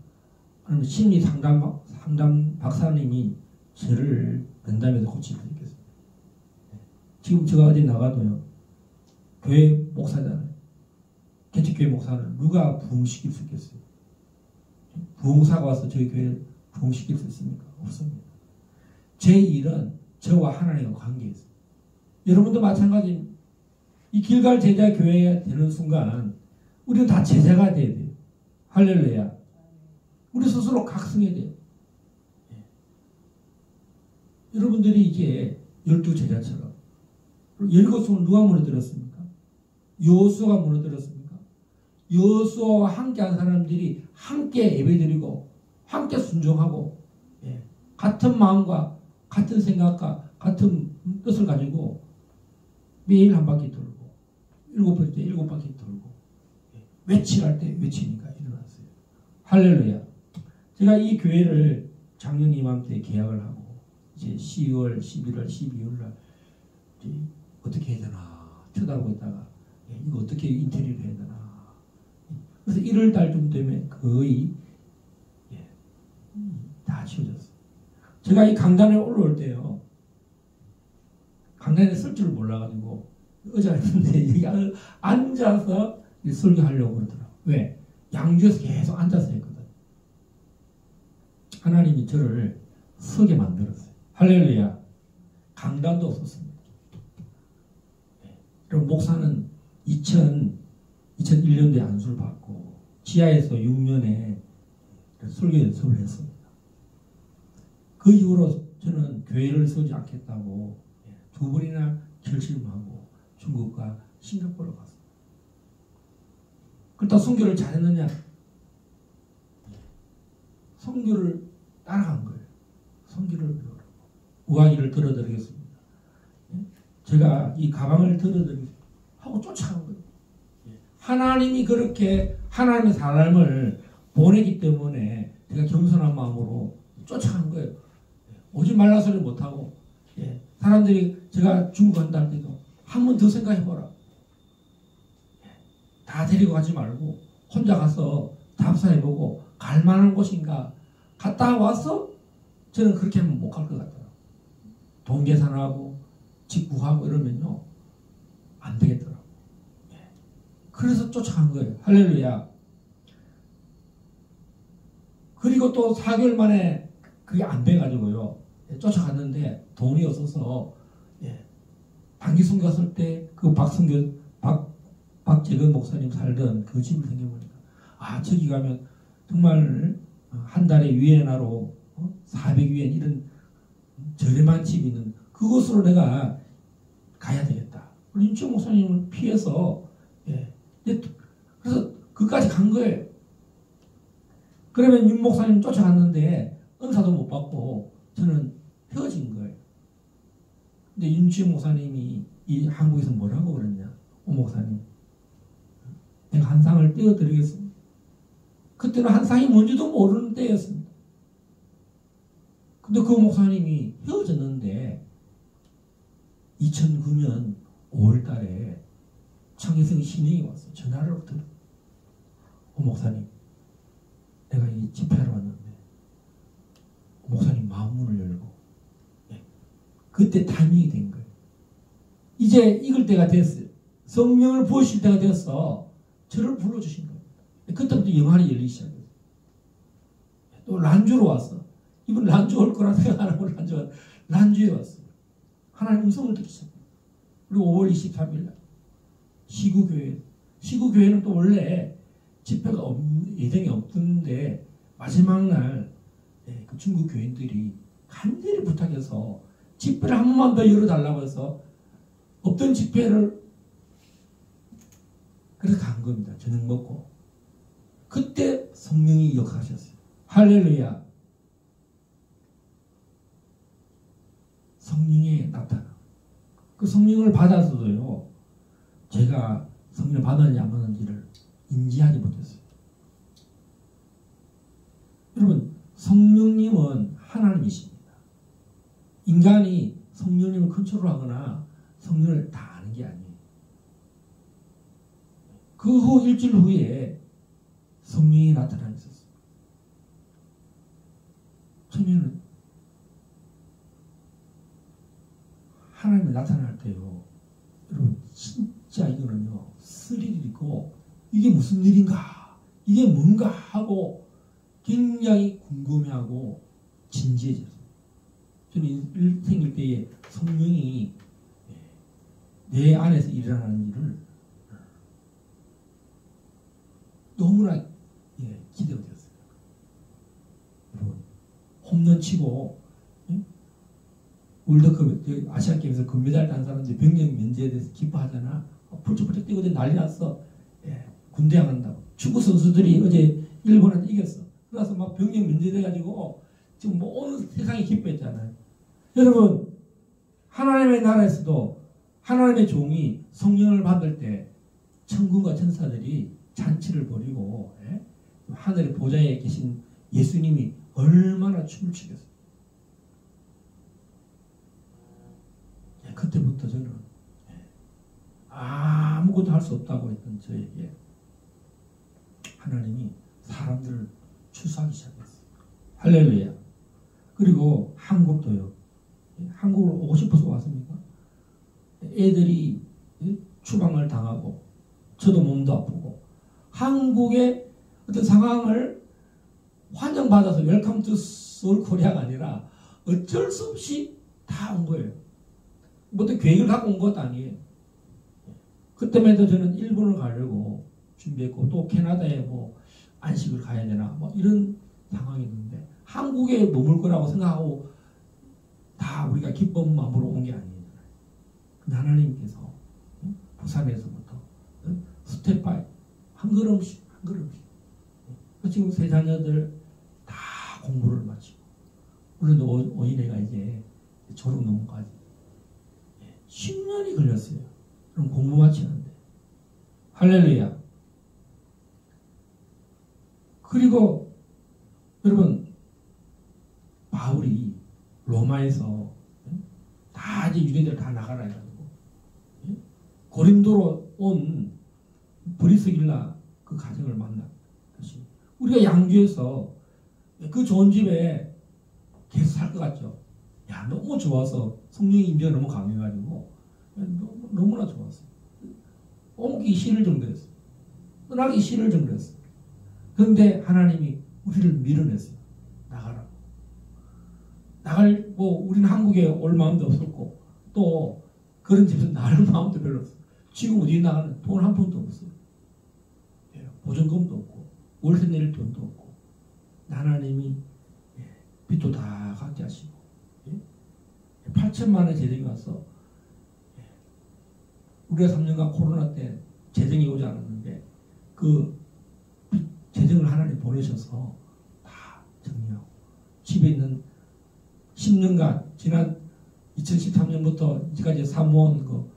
아니면 심리 상담 박사님이 저를 면담해서 고칠 수 있겠습니까? 지금 제가 어디 나가도요, 교회 목사잖아요. 개척교회 목사를 누가 부흥시킬 수 있겠어요? 부흥사가 와서 저희 교회를 부흥시킬 수 있습니까? 없습니다. 제 일은 저와 하나님과 관계에 있어요. 여러분도 마찬가지 이 길갈 제자 교회가 되는 순간 우리는 다 제자가 돼야 돼요. 할렐루야. 우리 스스로 각성해야 돼요. 여러분들이 이제 12제자처럼 17손을 누가 무너뜨렸습니까? 여호수아가 무너뜨렸습니까? 여호수아와 함께 한 사람들이 함께 예배드리고 함께 순종하고 같은 마음과 같은 생각과 같은 뜻을 가지고 매일 한 바퀴 돌고 7번째 7바퀴 돌고 외치할 때 외치니까 일어났어요. 할렐루야. 제가 이 교회를 작년 이맘때 계약을 하고 이제 10월, 11월, 12월 날 어떻게 해야 되나 쳐다보고 있다가 이거 어떻게 인테리어를 해야 되나. 그래서 1월 달쯤 되면 거의 다 치워졌어요. 제가 이 강단에 올라올 때요. 강단에 쓸 줄 몰라가지고 의자였는데 여기 앉아서 설교하려고 그러더라고요. 왜? 양주에서 계속 앉아서 했거든. 하나님이 저를 서게 만들었어요. 할렐루야. 강단도 없었습니다. 그럼 목사는 2001년도에 안수를 받고 지하에서 6년에 설교 연습을 했습니다. 그 이후로 저는 교회를 서지 않겠다고 2번이나 결심하고 중국과 싱가포르로 갔습니다. 그렇다 선교를 잘했느냐? 선교를 따라간 거예요. 선교를 우아기를 들어드리겠습니다. 제가 이 가방을 들어드리겠습니다. 하고 쫓아간 거예요. 하나님이 그렇게 하나님의 사람을 보내기 때문에 제가 겸손한 마음으로 쫓아간 거예요. 오지 말라 소리 못하고 사람들이 제가 중국 간다 할 때도 한 번 더 생각해보라. 다 데리고 가지 말고 혼자 가서 답사해보고 갈 만한 곳인가 갔다 와서 저는 그렇게 하면 못 갈 것 같아요. 돈 계산하고 집 구하고 이러면요 안 되겠더라고요. 그래서 쫓아간 거예요. 할렐루야. 그리고 또 4개월 만에 그게 안 돼가지고요 쫓아갔는데 돈이 없어서 단기 선교 갔을 때 그 박재근 목사님 살던 그 집을 생겨보니까 저기 가면 정말 한 달에 위엔화로 400위엔 이런 저렴한 집이 있는 그곳으로 내가 가야 되겠다. 윤치홍 목사님을 피해서 그래서 그까지 간 거예요. 그러면 윤 목사님 쫓아갔는데 은사도 못 받고 저는 헤어진 거예요. 근데 윤치홍 목사님이 이 한국에서 뭐라고 그랬냐? 오 목사님 내가 한 상을 떼어드리겠습니다. 그때는 한 상이 뭔지도 모르는 때였습니다. 근데 그 목사님이 헤어졌는데 2009년 5월 달에 청해성 신령이 왔어요. 전화를 들어. 오 목사님 내가 이 집회하러 왔는데 목사님 마음문을 열고 그때 타이밍이 된 거예요. 이제 익을 때가 됐어요. 성령을 부으실 때가 되었어. 저를 불러주신 거예요. 그때부터 영안이 열리기 시작했어요. 또 란주로 왔어. 이분 란주 올 거라 생각 안 하고 란주에 왔어요. 하나님 음성을 듣기 시작해요. 그리고 5월 23일 날 시구교회는 또 원래 집회가 예정이 없는데 마지막 날 그 중국 교인들이 간절히 부탁해서 집회를 한 번만 더 열어달라고 해서 없던 집회를 그래서 간 겁니다. 저녁 먹고 그때 성령이 역사하셨어요. 할렐루야. 성령이 나타나. 그 성령을 받아서도요 제가 성령을 받았는지 안 받았는지를 인지하지 못했어요. 여러분 성령님은 하나님이십니다. 인간이 성령님을 컨트롤하거나 성령을 다 아는 게 아니에요. 그 후 일주일 후에 성령이 나타나 있었어요. 처음에는 하나님이 나타날 때요 여러분 진짜 이거는요 스릴이 있고 이게 무슨 일인가 이게 뭔가 하고 굉장히 궁금해하고 진지해졌어요. 저는 일 생길 때에 성령이 내 안에서 일어나는 일을 너무나 기대가 되었어요. 여러분, 홈런 치고 월드컵 아시안게임에서 금메달 딴 사람들이 병력 면제에 대해서 기뻐하잖아. 펄쩍펄쩍 뛰고 난리 났어. 군대 안 간다고. 축구 선수들이 어제 일본한테 이겼어. 그래서 막 병력 면제돼가지고 지금 뭐 온 세상이 기뻐했잖아요. 여러분, 하나님의 나라에서도 하나님의 종이 성령을 받을 때 천군과 천사들이 잔치를 벌이고 하늘의 보좌에 계신 예수님이 얼마나 춤을 추겠어요. 그때부터 저는 아무것도 할 수 없다고 했던 저에게 하나님이 사람들을 추수하기 시작했어요. 할렐루야. 그리고 한국도요. 한국을 오고 싶어서 왔습니까? 애들이 추방을 당하고 저도 몸도 아프고 한국의 어떤 상황을 환영받아서 웰컴 투 서울 코리아가 아니라 어쩔 수 없이 다 온 거예요. 뭐 어떤 계획을 갖고 온 것도 아니에요. 그때마다 저는 일본을 가려고 준비했고 또 캐나다에 뭐 안식을 가야 되나 뭐 이런 상황이었는데 한국에 머물 거라고 생각하고 다 우리가 기쁜 마음으로 온 게 아니에요. 근데 하나님께서 부산에서부터 스텝 바이 한 걸음씩 한 걸음씩 지금 세 자녀들 다 공부를 마치고 우리도 어린애가 이제 졸업 논문까지 10년이 걸렸어요. 그럼 공부 마치는데 할렐루야. 그리고 여러분 바울이 로마에서 다 이제 유대인들 다 나가라 해가지고 고린도로 온 브리스길라 그 가정을 만나 다시 우리가 양주에서 그 좋은 집에 계속 살 것 같죠. 야 너무 좋아서 성령의 임재가 너무 강해가지고 너무나 좋았어요. 옮기기 싫을 정도였어요. 떠나기 싫을 정도였어요. 그런데 하나님이 우리를 밀어냈어요. 나가라. 나갈 우리는 한국에 올 마음도 없었고 또 그런 집에서 나갈 마음도 별로 없어요. 지금 어디 나가는 돈 한 푼도 없어요. 보증금도 없고 월세 내릴 돈도 없고 하나님이 빚도 다 갚게 하시고 8천만 원 재정이 와서 우리가 3년간 코로나 때 재정이 오지 않았는데 그 재정을 하나님 보내셔서 다 정리하고 집에 있는 10년간 지난 2013년부터 이제까지 사모은 거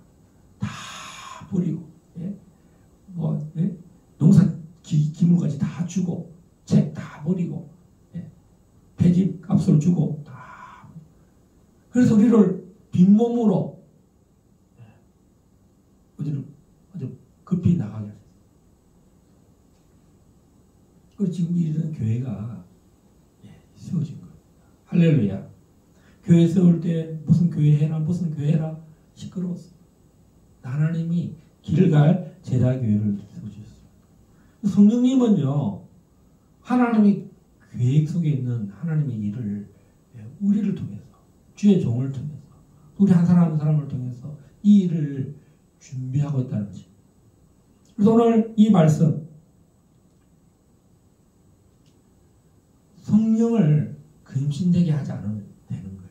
다 버리고 농사 기물까지 다 주고 책 다 버리고 폐집 값을 주고 다 그래서 우리를 빈몸으로 어디로 급히 나가게 했어요. 그리고 지금 이런 교회가 세워진 거예요. 할렐루야. 교회 세울 때 무슨 교회 해라 무슨 교회 해라 시끄러웠어요. 하나님이 길을 갈 제자교회를 세워주셨어요. 성령님은요 하나님의 계획 속에 있는 하나님의 일을 우리를 통해서 주의 종을 통해서 우리 한 사람 한 사람을 통해서 이 일을 준비하고 있다는 것입니다. 그래서 오늘 이 말씀 성령을 근심되게 하지 않으면 되는 거예요.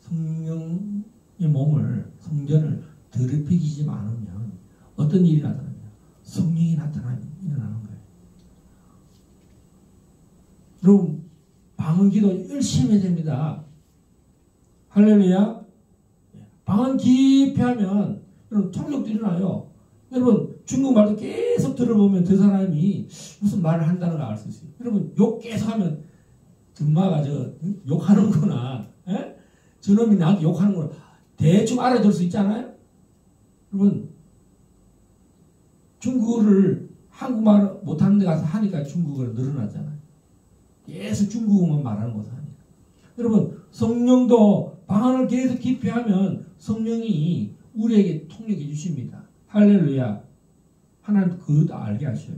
성령의 몸을 성전을 더럽히지 않으면 어떤 일이 나타나냐 성령이 일어나는 거예요. 여러분 방언기도 열심히 해야 됩니다. 할렐루야. 방언 깊이 하면 여러분 통역도 일어나요. 여러분 중국말도 계속 들어보면 그 사람이 무슨 말을 한다는 걸 알 수 있어요. 여러분 욕 계속 하면 정마가 욕하는구나. 저놈이 나한테 욕하는구나. 대충 알아들 수 있잖아요. 여러분 중국어를 한국말 못하는 데 가서 하니까 중국어가 늘어났잖아요. 계속 중국어만 말하는 것을 하니까. 여러분 성령도 방언을 계속 깊이 하면 성령이 우리에게 통역해 주십니다. 할렐루야. 하나님 그것도 알게 하셔요.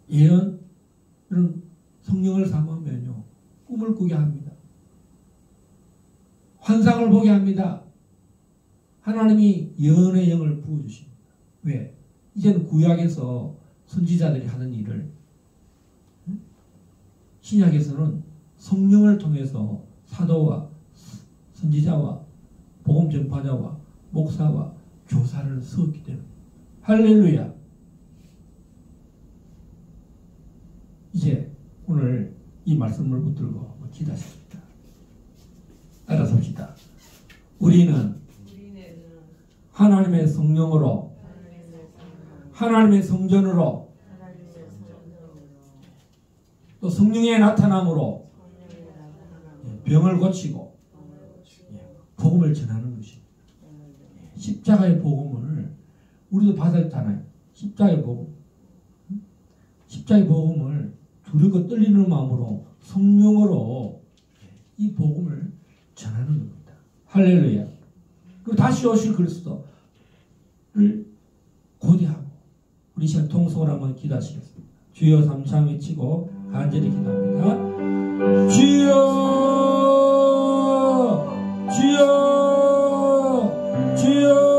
예언 이런 성령을 삼으면요 꿈을 꾸게 합니다. 환상을 보게 합니다. 하나님이 예언의 영을 부어주십니다. 왜? 이제는 구약에서 선지자들이 하는 일을 신약에서는 성령을 통해서 사도와 선지자와 복음 전파자와 목사와 교사를 세웠기 때문에 할렐루야. 이제 오늘 이 말씀을 붙들고 기도하십니다. 따라서 합시다. 우리는 하나님의 성령으로 하나님의 성전으로 또 성령의 나타남으로 병을 고치고 복음을 전하는 것입니다. 십자가의 복음을 우리도 받았잖아요. 십자가의 복음. 십자가의 복음을 두렵고 떨리는 마음으로 성령으로 이 복음을 전하는 겁니다. 할렐루야. 그리고 다시 오실 그리스도를 고대하고 우리 시간 통성을 한번 기도하시겠습니다. 주여 삼창 외치고 간절히 기도합니다. 주여 주여 주여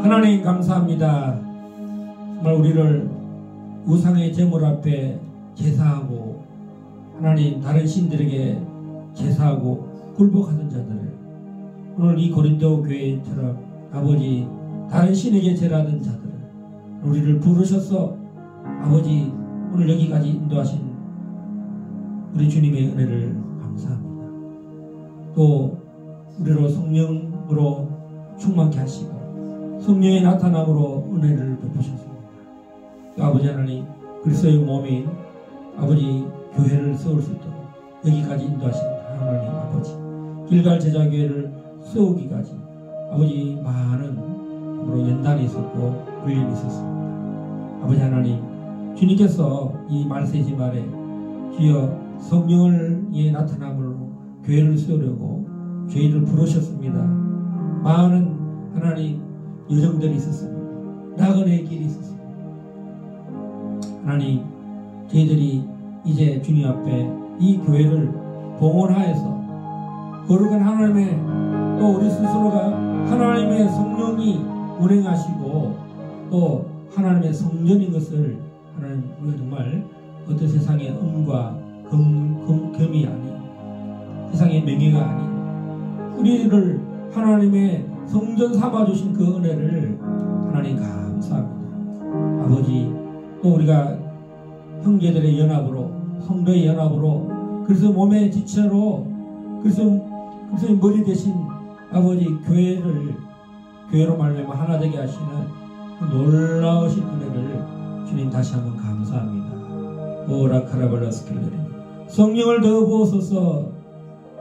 하나님 감사합니다. 정말 우리를 우상의 제물 앞에 제사하고 하나님 다른 신들에게 제사하고 굴복하던 자들을 오늘 이 고린도 교회처럼 아버지 다른 신에게 제사하던 자들을 우리를 부르셔서 아버지 오늘 여기까지 인도하신 우리 주님의 은혜를 감사합니다. 또 우리로 성령으로 충만케 하시고 성령의 나타남으로 은혜를 베푸셨습니다. 아버지 하나님 그리스도의 몸인 아버지 교회를 세울 수 있도록 여기까지 인도하신 하나님 아버지 길갈 제자교회를 세우기까지 아버지 많은 연단이 있었고 훈련이 있었습니다. 아버지 하나님 주님께서 이 말세지 말에 주여 성령의 나타남으로 교회를 세우려고 저희를 부르셨습니다. 많은 하나님 여정들이 있었습니다. 나그네의 길이 있었습니다. 하나님 저희들이 이제 주님 앞에 이 교회를 봉헌하여서 거룩한 하나님의 또 우리 스스로가 하나님의 성령이 운행하시고 또 하나님의 성전인 것을 하나님 우리가 정말 어떤 세상의 음과 금이 아닌 세상의 명예가 아닌 우리를 하나님의 성전 삼아주신 그 은혜를 하나님 감사합니다. 아버지 또 우리가 형제들의 연합으로 성도의 연합으로 그래서 몸의 지체로 그래서 머리 대신 아버지 교회로 말미암아 하나 되게 하시는 그 놀라우신 은혜를 주님 다시 한번 감사합니다. 오라카라발라스켈레리 성령을 더 부어소서.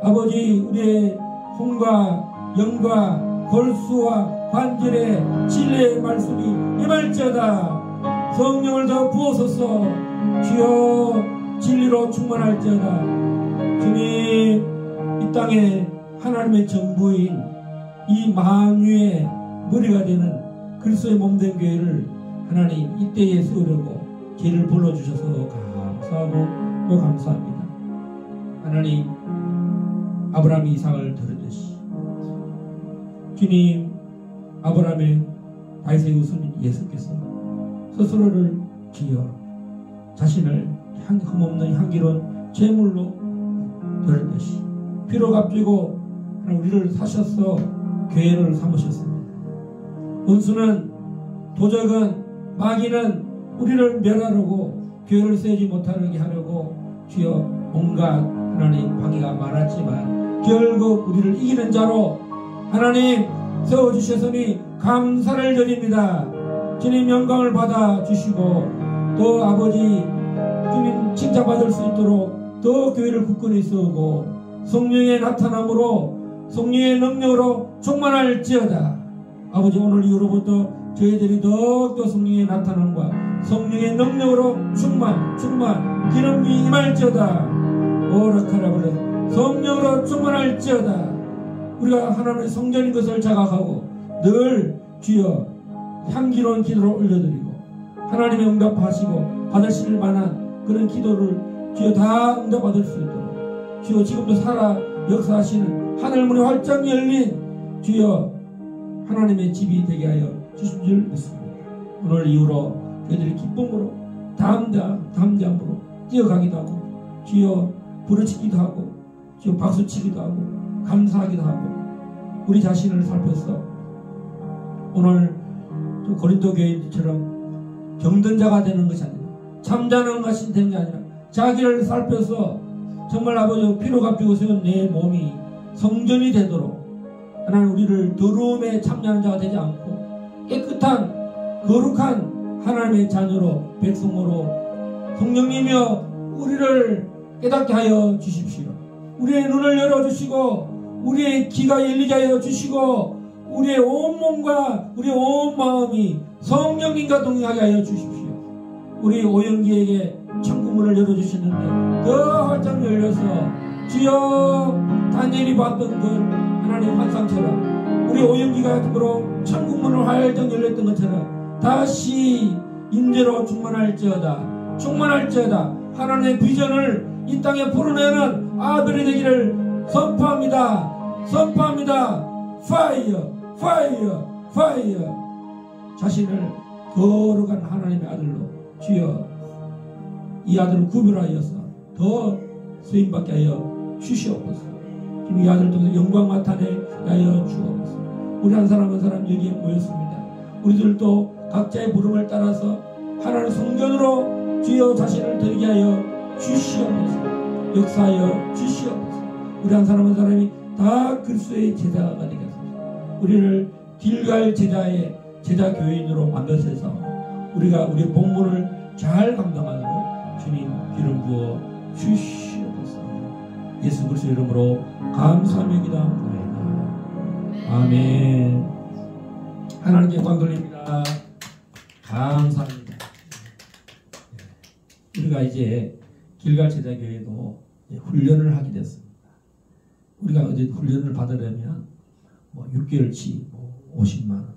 아버지 우리의 혼과 영과 골수와 관절의 진리의 말씀이 임할지어다. 성령을 더 부어소서. 주여 진리로 충만할지어다. 주님, 이 땅에 하나님의 정부인 이 만유의 머리가 되는 그리스도의 몸된 교회를 하나님 이때에 세우려고 길을 불러주셔서 감사하고 또 감사합니다. 하나님, 아브라함이 이삭을 들으듯이 주님, 아브라함의 다윗의 후손 예수께서 스스로를 지어 자신을 흠없는 향기로운 제물로 드렸듯이 피로 값지고 우리를 사셔서 교회를 삼으셨습니다. 원수는, 도적은, 마귀는 우리를 멸하려고 교회를 세우지 못하게 하려고 주여 온갖 하나님 방해가 많았지만 결국 우리를 이기는 자로 하나님 세워주셨으니 감사를 드립니다. 주님 영광을 받아 주시고 또 아버지 주님 칭찬받을 수 있도록 더 교회를 굳건히 세우고 성령의 나타남으로 성령의 능력으로 충만할지어다. 아버지, 오늘 이후로부터 저희들이 더욱더 성령의 나타남과 성령의 능력으로 충만 기름이 임할지어다. 오라카라블레 성령으로 충만할지어다. 우리가 하나님의 성전인 것을 자각하고 늘 주여 향기로운 기도를 올려드리고 하나님의 응답하시고 받으실 만한 그런 기도를 주여 다 응답받을 수 있도록 주여 지금도 살아 역사하시는 하늘문이 활짝 열린 주여 하나님의 집이 되게 하여 주신 줄 믿습니다. 오늘 이후로 저희들이 기쁨으로 담대함으로 뛰어가기도 하고 주여 부르짖기도 하고 주여 박수치기도 하고 감사하기도 하고 우리 자신을 살펴서 오늘 고린도 교인처럼 병든 자가 되는 것이 아니라 잠자는 것이 되는 게 아니라 자기를 살펴서 정말 아버지 피로 값지고 세운 내 몸이 성전이 되도록 하나님 우리를 더러움에 참여하는 자가 되지 않고 깨끗한 거룩한 하나님의 자녀로 백성으로 성령님이여 우리를 깨닫게 하여 주십시오. 우리의 눈을 열어주시고 우리의 귀가 열리게 하여 주시고 우리의 온 몸과 우리의 온 마음이 성령님과 동행하게 하여 주십시오. 우리 오영기에게 천국문을 열어주시는데 더 활짝 열려서 주여 다니엘이 봤던 그 하나님의 환상처럼 우리 오영기가 앞으로 천국문을 활짝 열렸던 것처럼 다시 임재로 충만할지어다 하나님의 비전을 이 땅에 풀어내는 아들이 되기를 선포합니다. 파이어 자신을 거룩한 하나님의 아들로 주여 이 아들을 구별하여서 더 쓰임받게 하여 주시옵소서. 이 아들을 통해서 영광 나타내 하여 주옵소서. 우리 한 사람 한 사람 여기에 모였습니다. 우리들도 각자의 부름을 따라서 하나님 성전으로 주여 자신을 드리게 하여 주시옵소서. 역사하여 주시옵소서. 우리 한 사람 한 사람이 다 그리스도의 제자가 되겠습니다. 우리를 길갈 제자의 제자 교인으로 만드셔서 우리가 우리의 본분을 잘 감당하도록 주님 기름 부어 주시옵소서. 예수 그리스도 이름으로 감사하며 기도합니다. 아멘. 하나님께 영광 돌립니다. 감사합니다. 우리가 이제 길갈 제자 교회도 훈련을 하게 됐습니다. 우리가 어제 훈련을 받으려면 6개월치 50만원,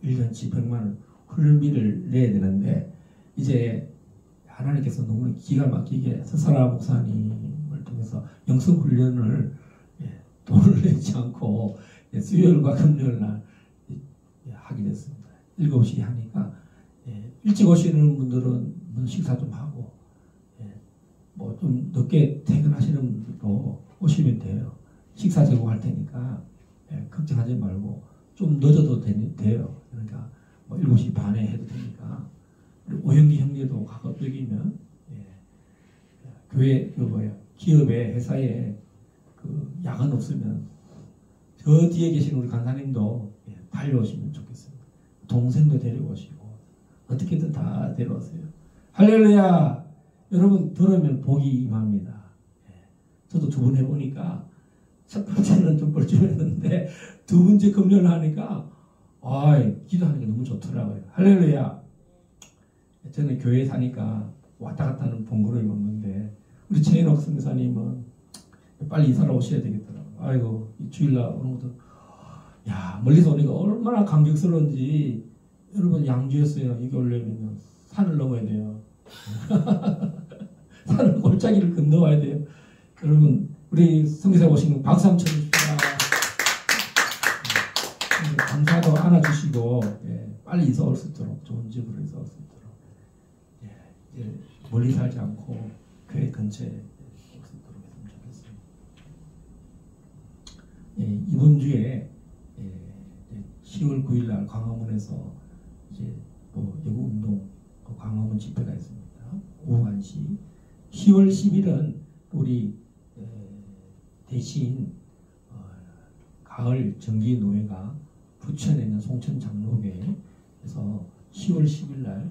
1년치 100만원 훈련비를 내야 되는데 이제 하나님께서 너무 기가 막히게 서사라 목사님을 통해서 영성 훈련을 돈을 내지 않고 수요일과 금요일날 하게 됐습니다. 7시 하니까 일찍 오시는 분들은 식사 좀 하고 좀 늦게 퇴근하시는 분들도 오시면 돼요. 식사 제공할 테니까 걱정하지 말고 좀 늦어도 돼요. 그러니까 7시 반에 해도 되니까 오영기 형제도 가급적이면 교회 기업에 회사에 그 야간 없으면 저 뒤에 계신 우리 간사님도 달려오시면 좋겠습니다. 동생도 데려오시고 어떻게든 다 데려오세요. 할렐루야. 여러분 들으면 복이 임합니다. 저도 2번 해보니까 첫 번째는 좀 뻘쭘했는데 2번째 금요일 하니까 기도하는 게 너무 좋더라고요. 할렐루야. 저는 교회에 사니까 왔다 갔다 하는 번거로움이 없는데 우리 최인옥 선교사님은 빨리 이사를 오셔야 되겠더라고요. 아이고 이 주일날 오는 것도 야 멀리서 오니까 얼마나 감격스러운지. 여러분 양주에서요 여기 오려면 산을 넘어야 돼요. 산을 골짜기를 건너와야 돼요. 여러분 우리 선교사 오신 박수 한번 쳐주십시오. 감사도 안아주시고 빨리 이사 올 수 있도록 좋은 집으로 이사 올 수 있도록 이제 멀리 살지 않고 교회 근처에 올 수 있도록 했으면 좋겠습니다. 이번 주에 10월 9일 날 광화문에서 이제 또 여구운동 광화문 집회가 있습니다. 오후 1시. 10월 10일은 우리 대신 가을 정기노회가 부천에 있는 송천 장로교회에서 10월 10일 날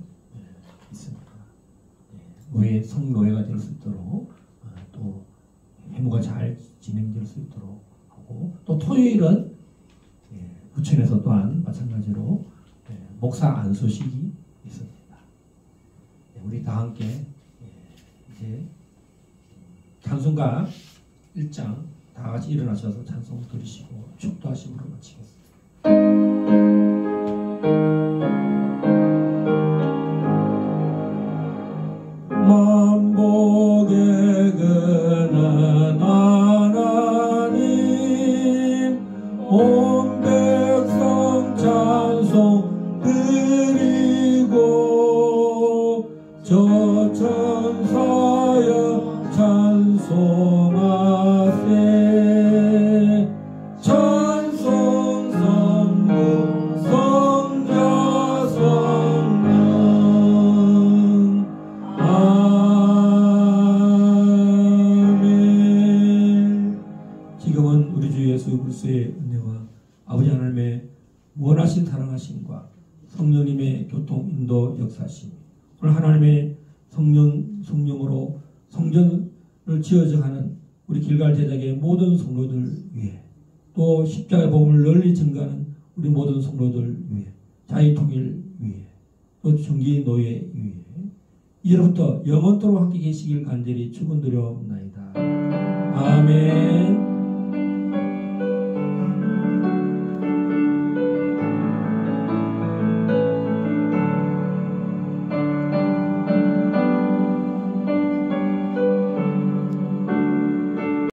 있습니다. 노회 성노회가 될 수 있도록 또 회무가 잘 진행될 수 있도록 하고 또 토요일은 부천에서 또한 마찬가지로 목사 안수식이 있습니다. 우리 다 함께 이제 찬송가 1장 다 같이 일어나셔서 찬송 드리시고 축도하심으로 마치겠습니다. 만복의 근한 하나님 온 백성 찬송 드리고 저 천사여 찬송하세 찬송 성부 성자 성령 아멘. 지금은 우리 주 예수 그리스도의 은혜와 아버지 하나님의 원하신 사랑하심과 성령님의 교통 인도 역사심 오늘 하나님의 성령으로 성전을 지어져가는 우리 길갈 제작의 모든 성도들 위해 또 십자가의 복음을 널리 증가하는 우리 모든 성도들 위해 자유통일 위해 또 정기노예 위해 이제부터 영원토록 함께 계시길 간절히 축원드려옵나이다. 아멘.